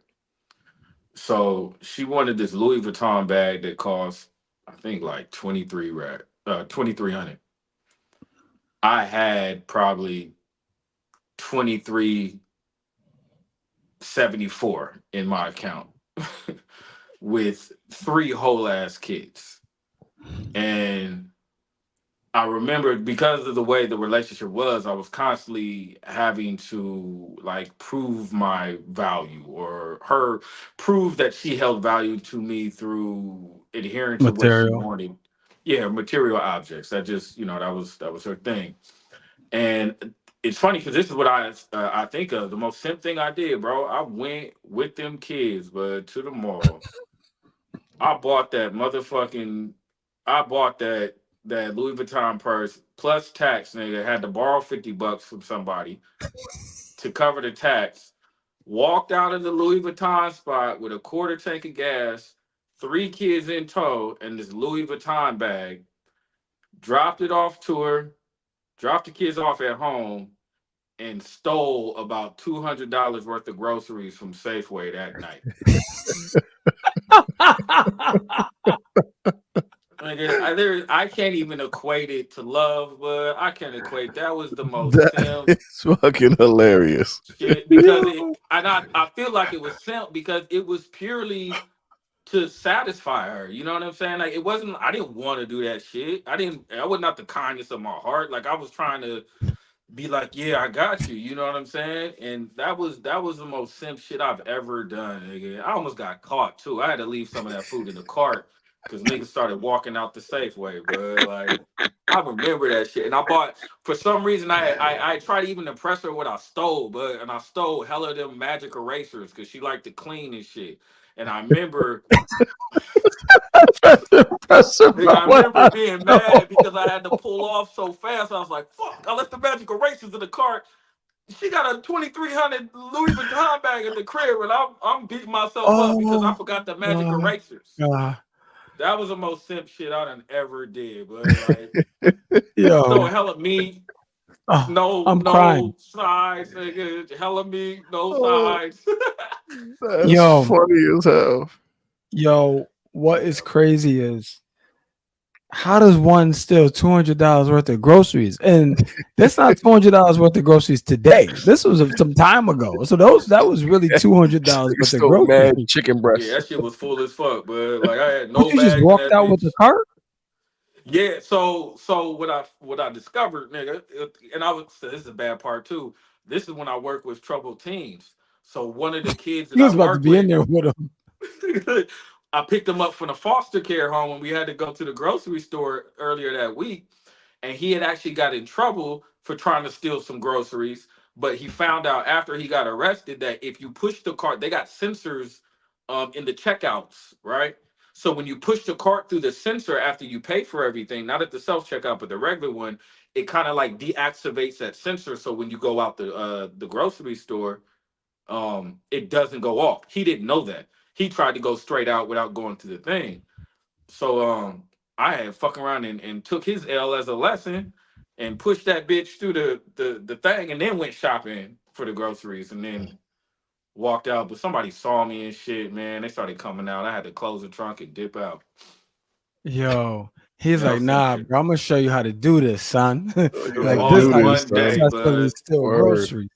So she wanted this Louis Vuitton bag that cost, I think, like 2300. I had probably 2374 in my account with 3 whole ass kids. And I remember, because of the way the relationship was, I was constantly having to like prove my value, or her prove that she held value to me through adhering to what she Material. wanted. Yeah, material objects. That just, you know, that was her thing. And it's funny because this is what I think of the most simp thing I did, bro. I went with them kids, but to the mall. I bought that motherfucking. I bought that Louis Vuitton purse plus tax. Nigga, had to borrow $50 from somebody to cover the tax. Walked out of the Louis Vuitton spot with a quarter tank of gas, 3 kids in tow, and this Louis Vuitton bag. Dropped it off to her. Dropped the kids off at home, and stole about $200 worth of groceries from Safeway that night. I can't even equate it to love, but I can equate. That was the most simp. It's fucking hilarious. Shit, because I feel like it was simp because it was purely to satisfy her. You know what I'm saying? Like it wasn't. I didn't want to do that shit. I was not the kindness of my heart. Like I was trying to be like, yeah, I got you. You know what I'm saying? And that was the most simp shit I've ever done. Nigga. I almost got caught too. I had to leave some of that food in the cart because niggas started walking out the Safeway. But like, I remember that shit. And I bought, for some reason, I tried to even impress her what I stole, and I stole hella of them magic erasers because she liked to clean and shit. And I remember. I remember being mad because I had to pull off so fast. I was like, fuck, I left the magic erasers in the cart. She got a 2,300 Louis Vuitton bag at the crib, and I'm beating myself up because I Oh, forgot the magic erasers. God. That was the most simp shit I done ever did, but like Yo, no hella meat, oh, I'm crying. no sides, nigga. Hella meat, no Oh, sides. that's Yo, funny as hell. yo, what is crazy is how does one steal $200 worth of groceries? And that's not $200 worth of groceries today. This was some time ago. So that was really $200 They worth of stole groceries. mad chicken Yeah, breasts. that shit was full as fuck, but like I had What, no you just bags in walked that out with the bitch. cart? Yeah, so what I discovered, nigga, and I would say this is a bad part too. This is when I work with troubled teens. So one of the kids that He I was about to work be in with, there with him. I picked him up from the foster care home and we had to go to the grocery store earlier that week. And he had actually got in trouble for trying to steal some groceries. But he found out after he got arrested that if you push the cart, they got sensors in the checkouts, right? So when you push the cart through the sensor after you pay for everything, not at the self checkout, but the regular one, it kind of like deactivates that sensor. So when you go out the grocery store, it doesn't go off. He didn't know that. He tried to go straight out without going to the thing. So I had fucking around and took his L as a lesson and pushed that bitch through the thing and then went shopping for the groceries and then walked out. But somebody saw me and shit, man. They started coming out. I had to close the trunk and dip out. Yo, he's That like, was some nah, shit. bro, I'm gonna show you how to do this, son. Oh, It you was Like gotta this, all do how you this, one son. day, successfully but steal Word. groceries.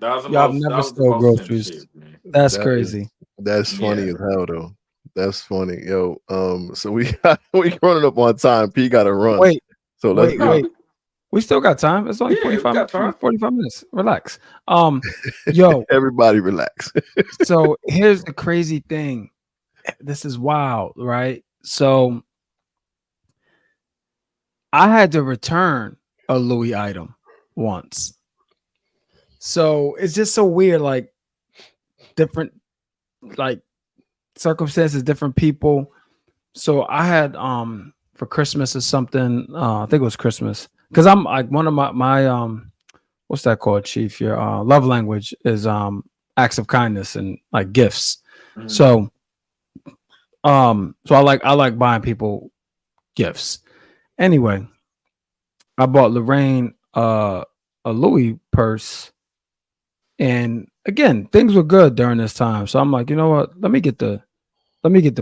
that was the Y'all have most that never was the stole most simp groceries. shit, man. That's That is crazy. that's funny Yeah. as hell though. That's funny. Yo, so we got we running up on time. P gotta run. Wait, So let's wait, get wait. We still got time. It's only Yeah, we got time. 45 minutes. Relax. Yo, everybody relax. so here's the crazy thing. This is wild, right? So I had to return a Louis item once. So it's just so weird, like different like circumstances, different people. So I had for Christmas or something, I think it was Christmas. Because I'm like one of my what's that called, Chief? Your love language is acts of kindness and like gifts. Mhm. So I like buying people gifts. Anyway, I bought Lorraine a Louis purse, and again, things were good during this time. So I'm like, you know what? Let me get the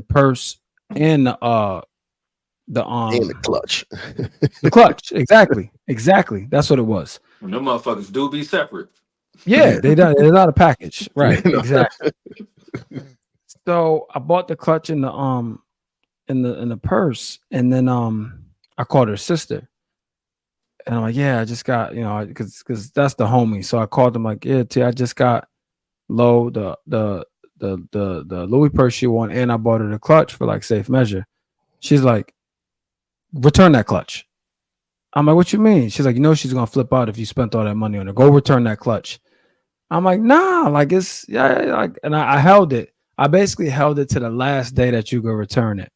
purse and the In the clutch. the clutch. Exactly. That's what it was. And them motherfuckers do be separate. Yeah, they're not a package. Right. You know? Exactly. So I bought the clutch in the purse, and then I called her sister, and I'm like, yeah, I just got, because that's the homie. So I called them like, yeah, T, I just got low the Louis purse she won, and I bought her the clutch for like safe measure. She's like, return that clutch. I'm like, what you mean? She's like, she's gonna flip out if you spent all that money on it. Go return that clutch. I'm like, nah, like it's like, and I held it. I basically held it to the last day that you could return it,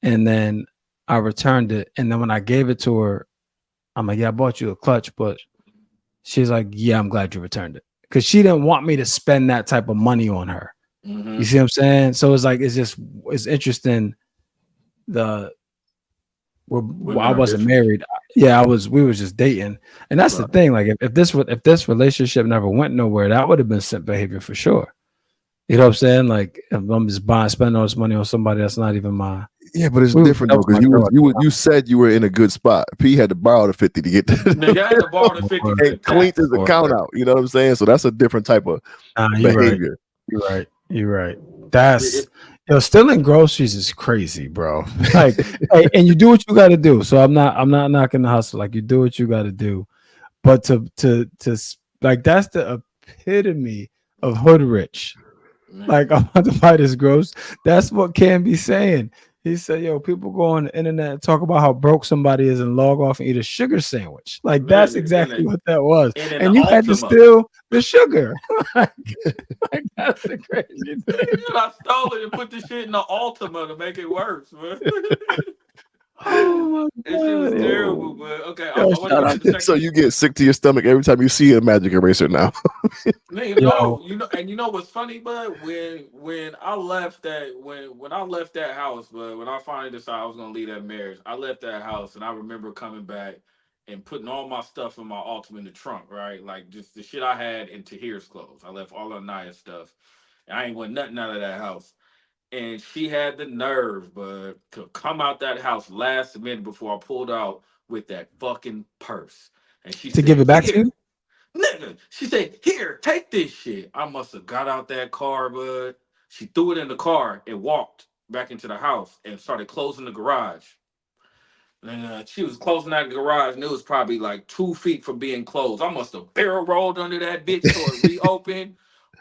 and then I returned it. And then when I gave it to her, I'm like, yeah, I bought you a clutch, but she's like, yeah, I'm glad you returned it because she didn't want me to spend that type of money on her. Mm-hmm. You see what I'm saying? So it's like it's interesting. I Women are wasn't different. married. Yeah, we was just dating. And that's the Right. thing. Like if this relationship never went nowhere, that would have been simp behavior for sure. You know what I'm saying? Like if I'm just spending all this money on somebody that's not even my Yeah, but it's that different though was because my girl. you said you were in a good spot. P had to borrow the 50 to get Nigga, I had to borrow the 50 for the and cleaned his taxes. account out. You know what I'm saying? So that's a different type of Nah, you're right. behavior. You're right. That's It- stealing groceries is crazy, bro. Like, hey, and you do what you got to do. So I'm not knocking the hustle. Like you do what you got to do, but like that's the epitome of hood rich. man. Like I'm about to buy this gross. That's what Cam be saying. He said, "Yo, people go on the internet and talk about how broke somebody is and log off and eat a sugar sandwich. Like that's exactly what that was. And in the And you had to Ultima. steal the sugar. like that's the crazy thing. I stole it and put the shit in the Ultima to make it worse, man. Oh my That shit was god! terrible, but okay. I Yo, want to shout get out to the second. So you get sick to your stomach every time you see a magic eraser now. Man, yo. no, and you know what's funny, but when I left that when I left that house, but when I finally decided I was gonna leave that marriage, I left that house, and I remember coming back and putting all my stuff in my Altima in the trunk, right? Like just the shit I had in Tahir's clothes. I left all of Naya's stuff, and I ain't want nothing out of that house. And she had the nerve, but to come out that house last minute before I pulled out with that fucking purse, and she To give said, it back to "Here." you? Nigga, she said, "Here, take this shit." I must have got out that car, bud. She threw it in the car and walked back into the house and started closing the garage. And she was closing that garage, and it was probably like 2 feet from being closed. I must have barrel rolled under that bitch so it reopened,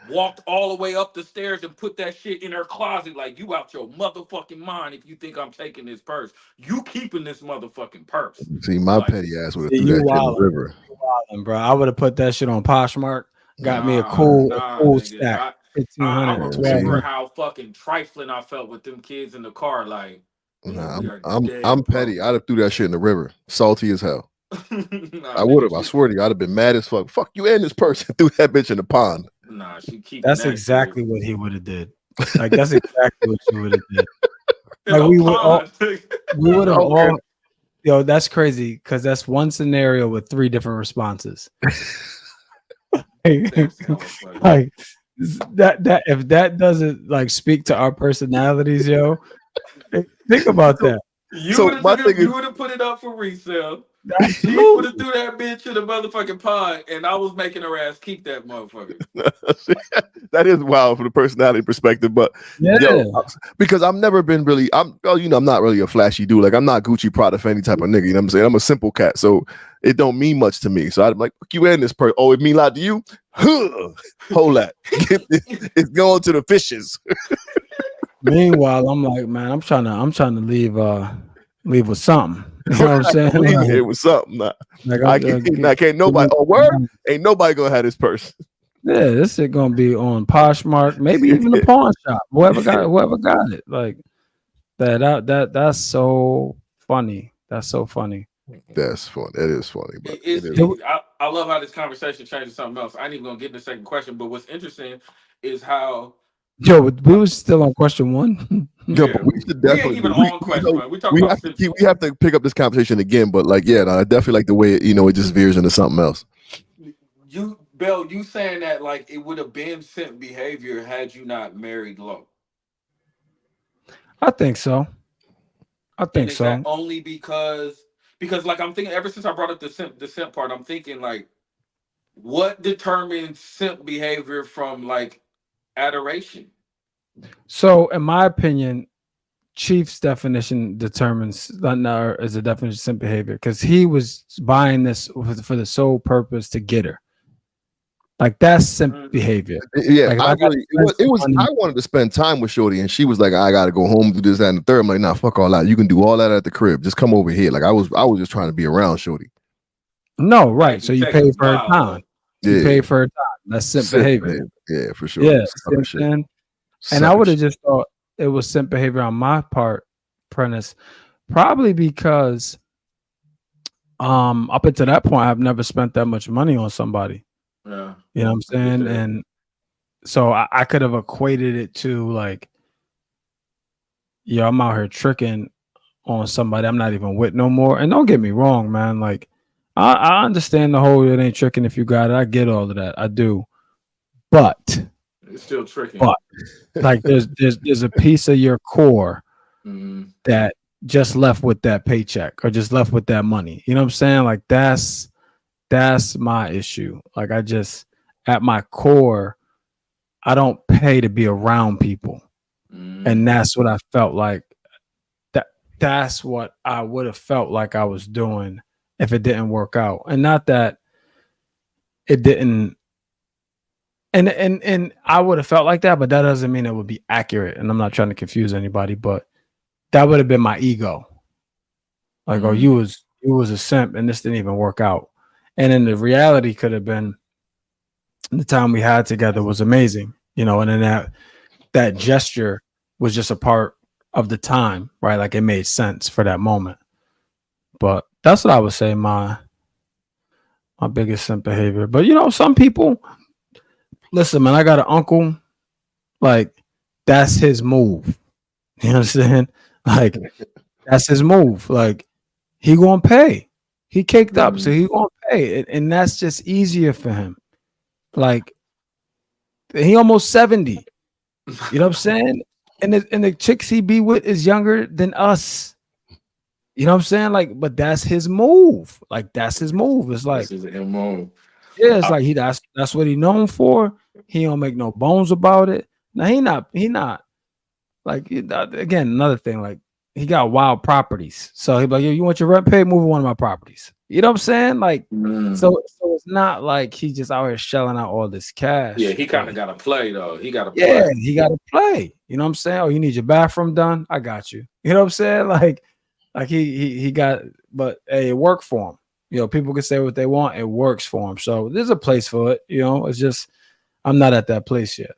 walked all the way up the stairs and put that shit in her closet. Like, you out your motherfucking mind if you think I'm taking this purse. You keeping this motherfucking purse. See, my Like, petty ass would have See, threw you that shit in the wildin', river. bro. I would have put that shit on Poshmark. Got me a nah, cool nigga. stack, I 1,500, See, remember 1,200. how fucking trifling I felt with them kids in the car. Like, nigga, nah, we are I'm dead petty. broke. I'd have threw that shit in the river. Salty as hell. Nah, I would nigga, have. I swear to you, I'd have been mad as fuck. Fuck you and this person. Threw that bitch in the pond. she keeping That's that shit exactly what he would have did. Like that's exactly what you would have did. in Like a pond. we would have Okay. all. Yo, that's crazy because that's one scenario with 3 different responses. That's so funny. Like that if that doesn't like speak to our personalities, yo, think about that. So my thing You is, would have put it up for resale. She would have Absolutely. threw that bitch in the motherfucking pond, and I was making her ass keep that motherfucker. that is wild from the personality perspective. But Yeah. because I've never been really, I'm not really a flashy dude. Like I'm not Gucci, Prada, Fendi type of nigga. You know what I'm saying? I'm a simple cat, so it don't mean much to me. So I'm like, fuck you and this person. Oh, it mean a lot to you? Huh. Hold that. It's going to the fishes. Meanwhile, I'm like, man, I'm trying to leave with something. You know what I'm saying? Leave Like, here with something. Nah. like I can't nobody. Oh, word? Ain't nobody gonna have this person. Yeah, this shit gonna be on Poshmark, maybe even a pawn shop. Whoever got it. Like that's so funny. That's so funny. That's funny. That is funny, but I love how this conversation changes something else. I ain't even gonna get in the second question, but what's interesting is how Yo, we was still on question 1. yeah, but we should we ain't definitely even on question one. We talking about we have to pick up this conversation again. But like, yeah, no, I definitely like the way it just veers into something else. you, Bill. You saying that like it would have been simp behavior had you not married low. I think so. And is that only because like I'm thinking ever since I brought up the simp part, I'm thinking like what determines simp behavior from like adoration? So, in my opinion, Chief's definition determines is a definition of simp behavior because he was buying this for the sole purpose to get her. Like that's simp behavior. Yeah, like, it was. I wanted to spend time with Shorty, and she was like, "I got to go home, do this, that, and the third." I'm like, "Nah, fuck all that. You can do all that at the crib. Just come over here." Like I was just trying to be around Shorty. No, right. So you pay for her time. You pay for her time. That's simp behavior. Yeah, for sure. Yeah, and I would have just thought it was simp behavior on my part, Prentice, probably because up until that point, I've never spent that much money on somebody. Yeah, you know what I'm saying, and so I could have equated it to like, I'm out here tricking on somebody I'm not even with no more. And don't get me wrong, man. Like, I understand the whole it ain't tricking if you got it. I get all of that. I do, but it's still tricking. But like, there's a piece of your core that just left with that paycheck or just left with that money. You know what I'm saying? Like that's my issue. Like I just at my core, I don't pay to be around people, and that's what I felt like. That's what I would have felt like I was doing if it didn't work out, and not that it didn't. And I would have felt like that, but that doesn't mean it would be accurate. And I'm not trying to confuse anybody, but that would have been my ego. Like, oh, you was a simp, and this didn't even work out. And then the reality could have been the time we had together was amazing, and then that gesture was just a part of the time, right? Like it made sense for that moment. But that's what I would say my biggest simp behavior. But some people listen, man, I got an uncle, like that's his move. You understand? Like that's his move. Like he gonna pay. He caked up, so he gonna pay. And that's just easier for him. Like he almost 70. You know what I'm saying? And the chicks he be with is younger than us. You know what I'm saying? Like, but that's his move. Like, that's his move. It's like, This is an MO. yeah, it's like that's what he known for. He don't make no bones about it. Now he not like again, another thing, like he got wild properties. So he be like, yo, you want your rent paid? Move to one of my properties. You know what I'm saying? Like, so it's not like he just out here shelling out all this cash. Yeah, he kind of got to play though. He got to Yeah, play. he got to play. You know what I'm saying? Oh, you need your bathroom done? I got you. You know what I'm saying? Like he got, but hey, it worked for him. People can say what they want. It works for him. So there's a place for it. It's just I'm not at that place yet.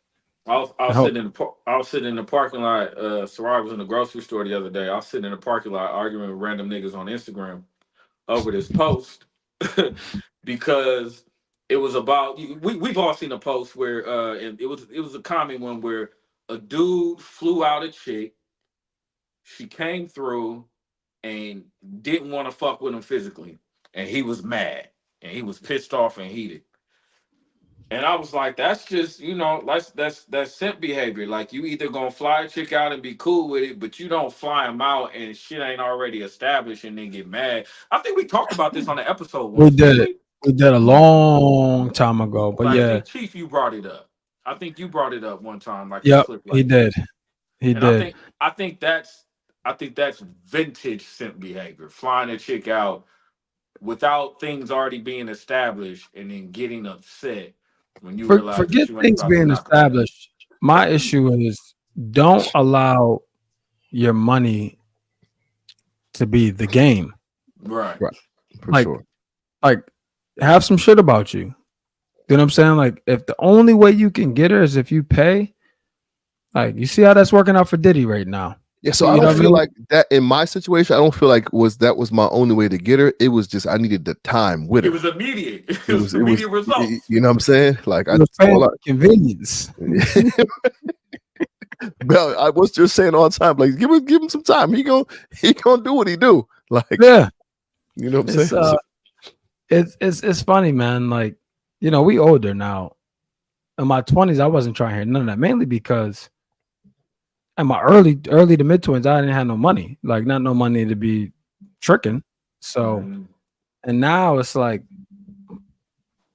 I was sitting in the parking lot. Sarai was in the grocery store the other day. I was sitting in the parking lot arguing with random niggas on Instagram over this post because it was about we've all seen a post where and it was a common one where a dude flew out a chick. She came through and didn't want to fuck with him physically, and he was mad and he was pissed off and heated. And I was like, that's just, that's simp behavior. Like, you either gonna fly a chick out and be cool with it, but you don't fly him out and shit ain't already established and then get mad. I think we talked about this on the episode once. We did it. We did a long time ago, but yeah. I think Chief, you brought it up. I think you brought it up one time. Like, yep, he did. He did. I think that's vintage simp behavior. Flying a chick out without things already being established and then getting upset. When you realize forget things being established. My issue is don't allow your money to be the game. Right. For sure. Like have some shit about you. You know what I'm saying? Like if the only way you can get her is if you pay, like you see how that's working out for Diddy right now. Yeah, so I don't feel like that in my situation. I don't feel like that was my only way to get her. It was just I needed the time with her. It was immediate. It was immediate results. You know what I'm saying? Like I convenience. Bell, I was just saying all the time, like give him some time. He gonna do what he do. Like yeah, you know what I'm saying? It's funny, man. Like we older now. In my 20s, I wasn't trying to hear none of that, mainly because in my early to mid 20s, I didn't have no money, like not no money to be tricking. So, and now it's like,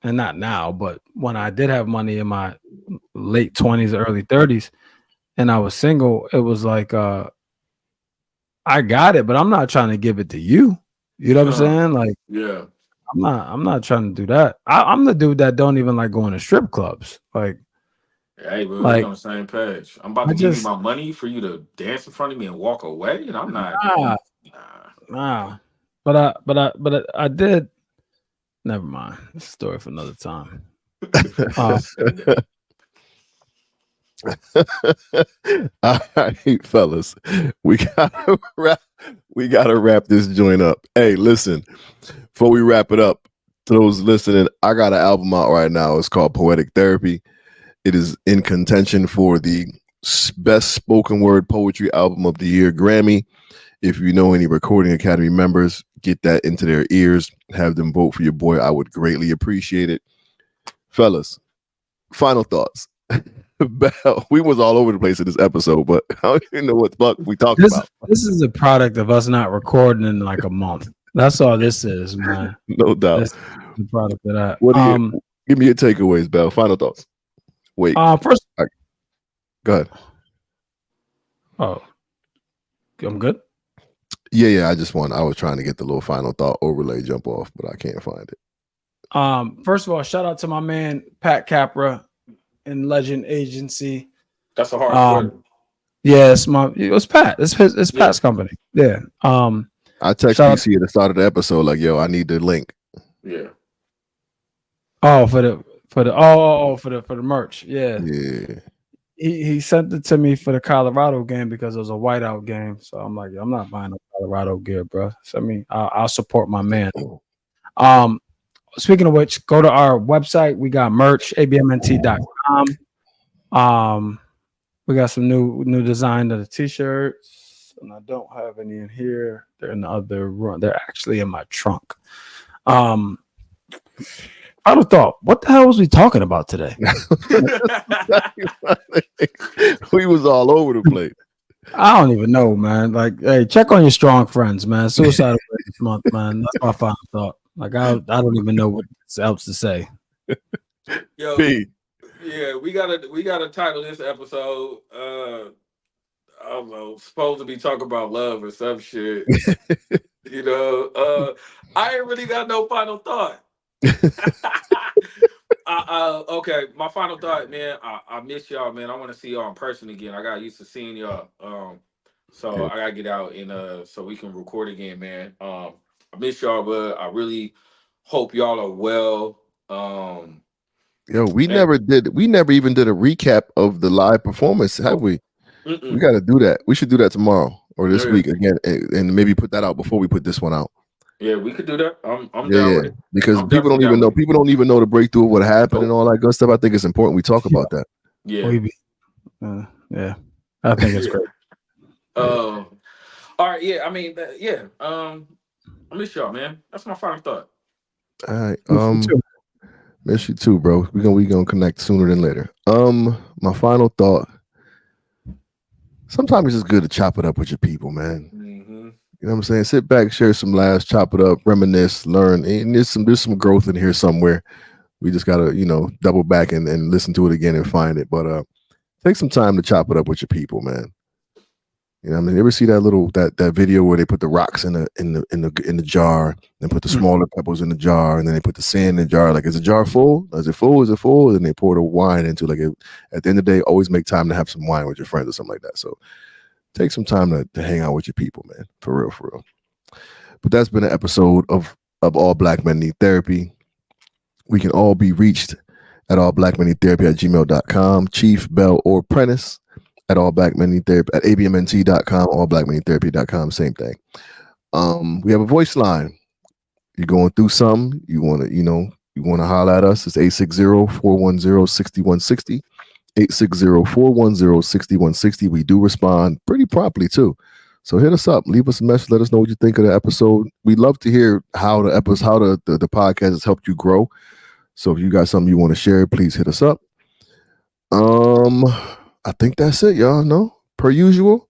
and not now, but when I did have money in my late 20s, early 30s, and I was single, it was like, I got it, but I'm not trying to give it to you. You know what I'm saying? Like, yeah, I'm not trying to do that. I'm the dude that don't even like going to strip clubs. Like, hey, we're on the same page. I'm about to give you my money for you to dance in front of me and walk away, and I'm not. Nah. But I did. Never mind. It's a story for another time. All right, fellas, we gotta wrap this joint up. Hey, listen, before we wrap it up, to those listening, I got an album out right now. It's called Poetic Therapy. It is in contention for the best spoken word poetry album of the year Grammy. If you know any Recording Academy members, get that into their ears. Have them vote for your boy. I would greatly appreciate it. Fellas, final thoughts. Bell, we was all over the place in this episode, but I don't even know what the fuck we talked about. This is a product of us not recording in like a month. That's all this is, man. No doubt. This is the product of that. What do you give me your takeaways, Bell? Final thoughts. Wait. First, go ahead. Oh, I'm good. Yeah. I was trying to get the little final thought overlay jump off, but I can't find it. First of all, shout out to my man Pat Capra and Legend Agency. That's a hard one. Yeah, it was Pat. It's Pat's company. Yeah. I text PC at the start of the episode, like, yo, I need the link. Yeah. Oh, for the merch. Yeah. Yeah. He sent it to me for the Colorado game because it was a whiteout game. So I'm like, I'm not buying a Colorado gear, bro. So, I mean, I'll support my man. Speaking of which, go to our website. We got merch, abmnt.com. We got some new design of the t-shirts, and I don't have any in here. They're in the other room. They're actually in my trunk. Final thought. What the hell was we talking about today? We was all over the place. I don't even know, man. Like, hey, check on your strong friends, man. Suicide awareness month, man. That's my final thought. Like, I don't even know what else to say. Yo, P. yeah, we gotta title this episode. I don't know, supposed to be talking about love or some shit. You know, I ain't really got no final thought. Okay, my final thought, man. I miss y'all, man. I want to see y'all in person again. I got used to seeing y'all. So I gotta get out and so we can record again, man. I miss y'all, but I really hope y'all are well. Yo, we never even did a recap of the live performance, have we? We got to do that. We should do that tomorrow or this week again, and maybe put that out before we put this one out. Yeah, we could do that. I'm down with it. Because I'm people don't definitely even down know. with it. People don't even know the breakthrough of what happened and all that good stuff. I think it's important we talk about that. Yeah. Yeah. I think it's great. All right. Yeah. I mean, yeah. I miss y'all, man. That's my final thought. All right. Miss you too, bro. We gonna connect sooner than later. My final thought. Sometimes it's just good to chop it up with your people, man. Mm-hmm. You know what I'm saying? Sit back, share some laughs, chop it up, reminisce, learn. And there's some growth in here somewhere. We just gotta, double back and listen to it again and find it. But take some time to chop it up with your people, man. You know what I mean? You ever see that video where they put the rocks in the jar and put the smaller pebbles in the jar and then they put the sand in the jar? Like, is the jar full? Is it full? Is it full? And they pour the wine into at the end of the day, always make time to have some wine with your friends or something like that. So take some time to hang out with your people, man. For real. But that's been an episode of All Black Men Need Therapy. We can all be reached at allblackmenneedtherapy@gmail.com, Chief, Bell, or Prentice at All Black Men Need Therapy at abmnt.com, allblackmenneedtherapy.com, same thing. We have a voice line. You're going through something, you want to holler at us. It's 860-410-6160. 860-410-6160. We do respond pretty promptly too. So hit us up, leave us a message, let us know what you think of the episode. We'd love to hear how the podcast has helped you grow. So if you got something you want to share, please hit us up. I think that's it, y'all. No, per usual,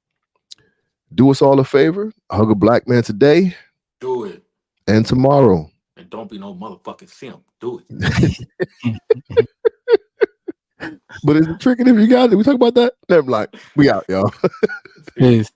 do us all a favor. Hug a black man today. Do it. And tomorrow. And don't be no motherfucking simp. Do it. But is it tricking if you got it? We talk about that? Never mind. We out, y'all. Peace.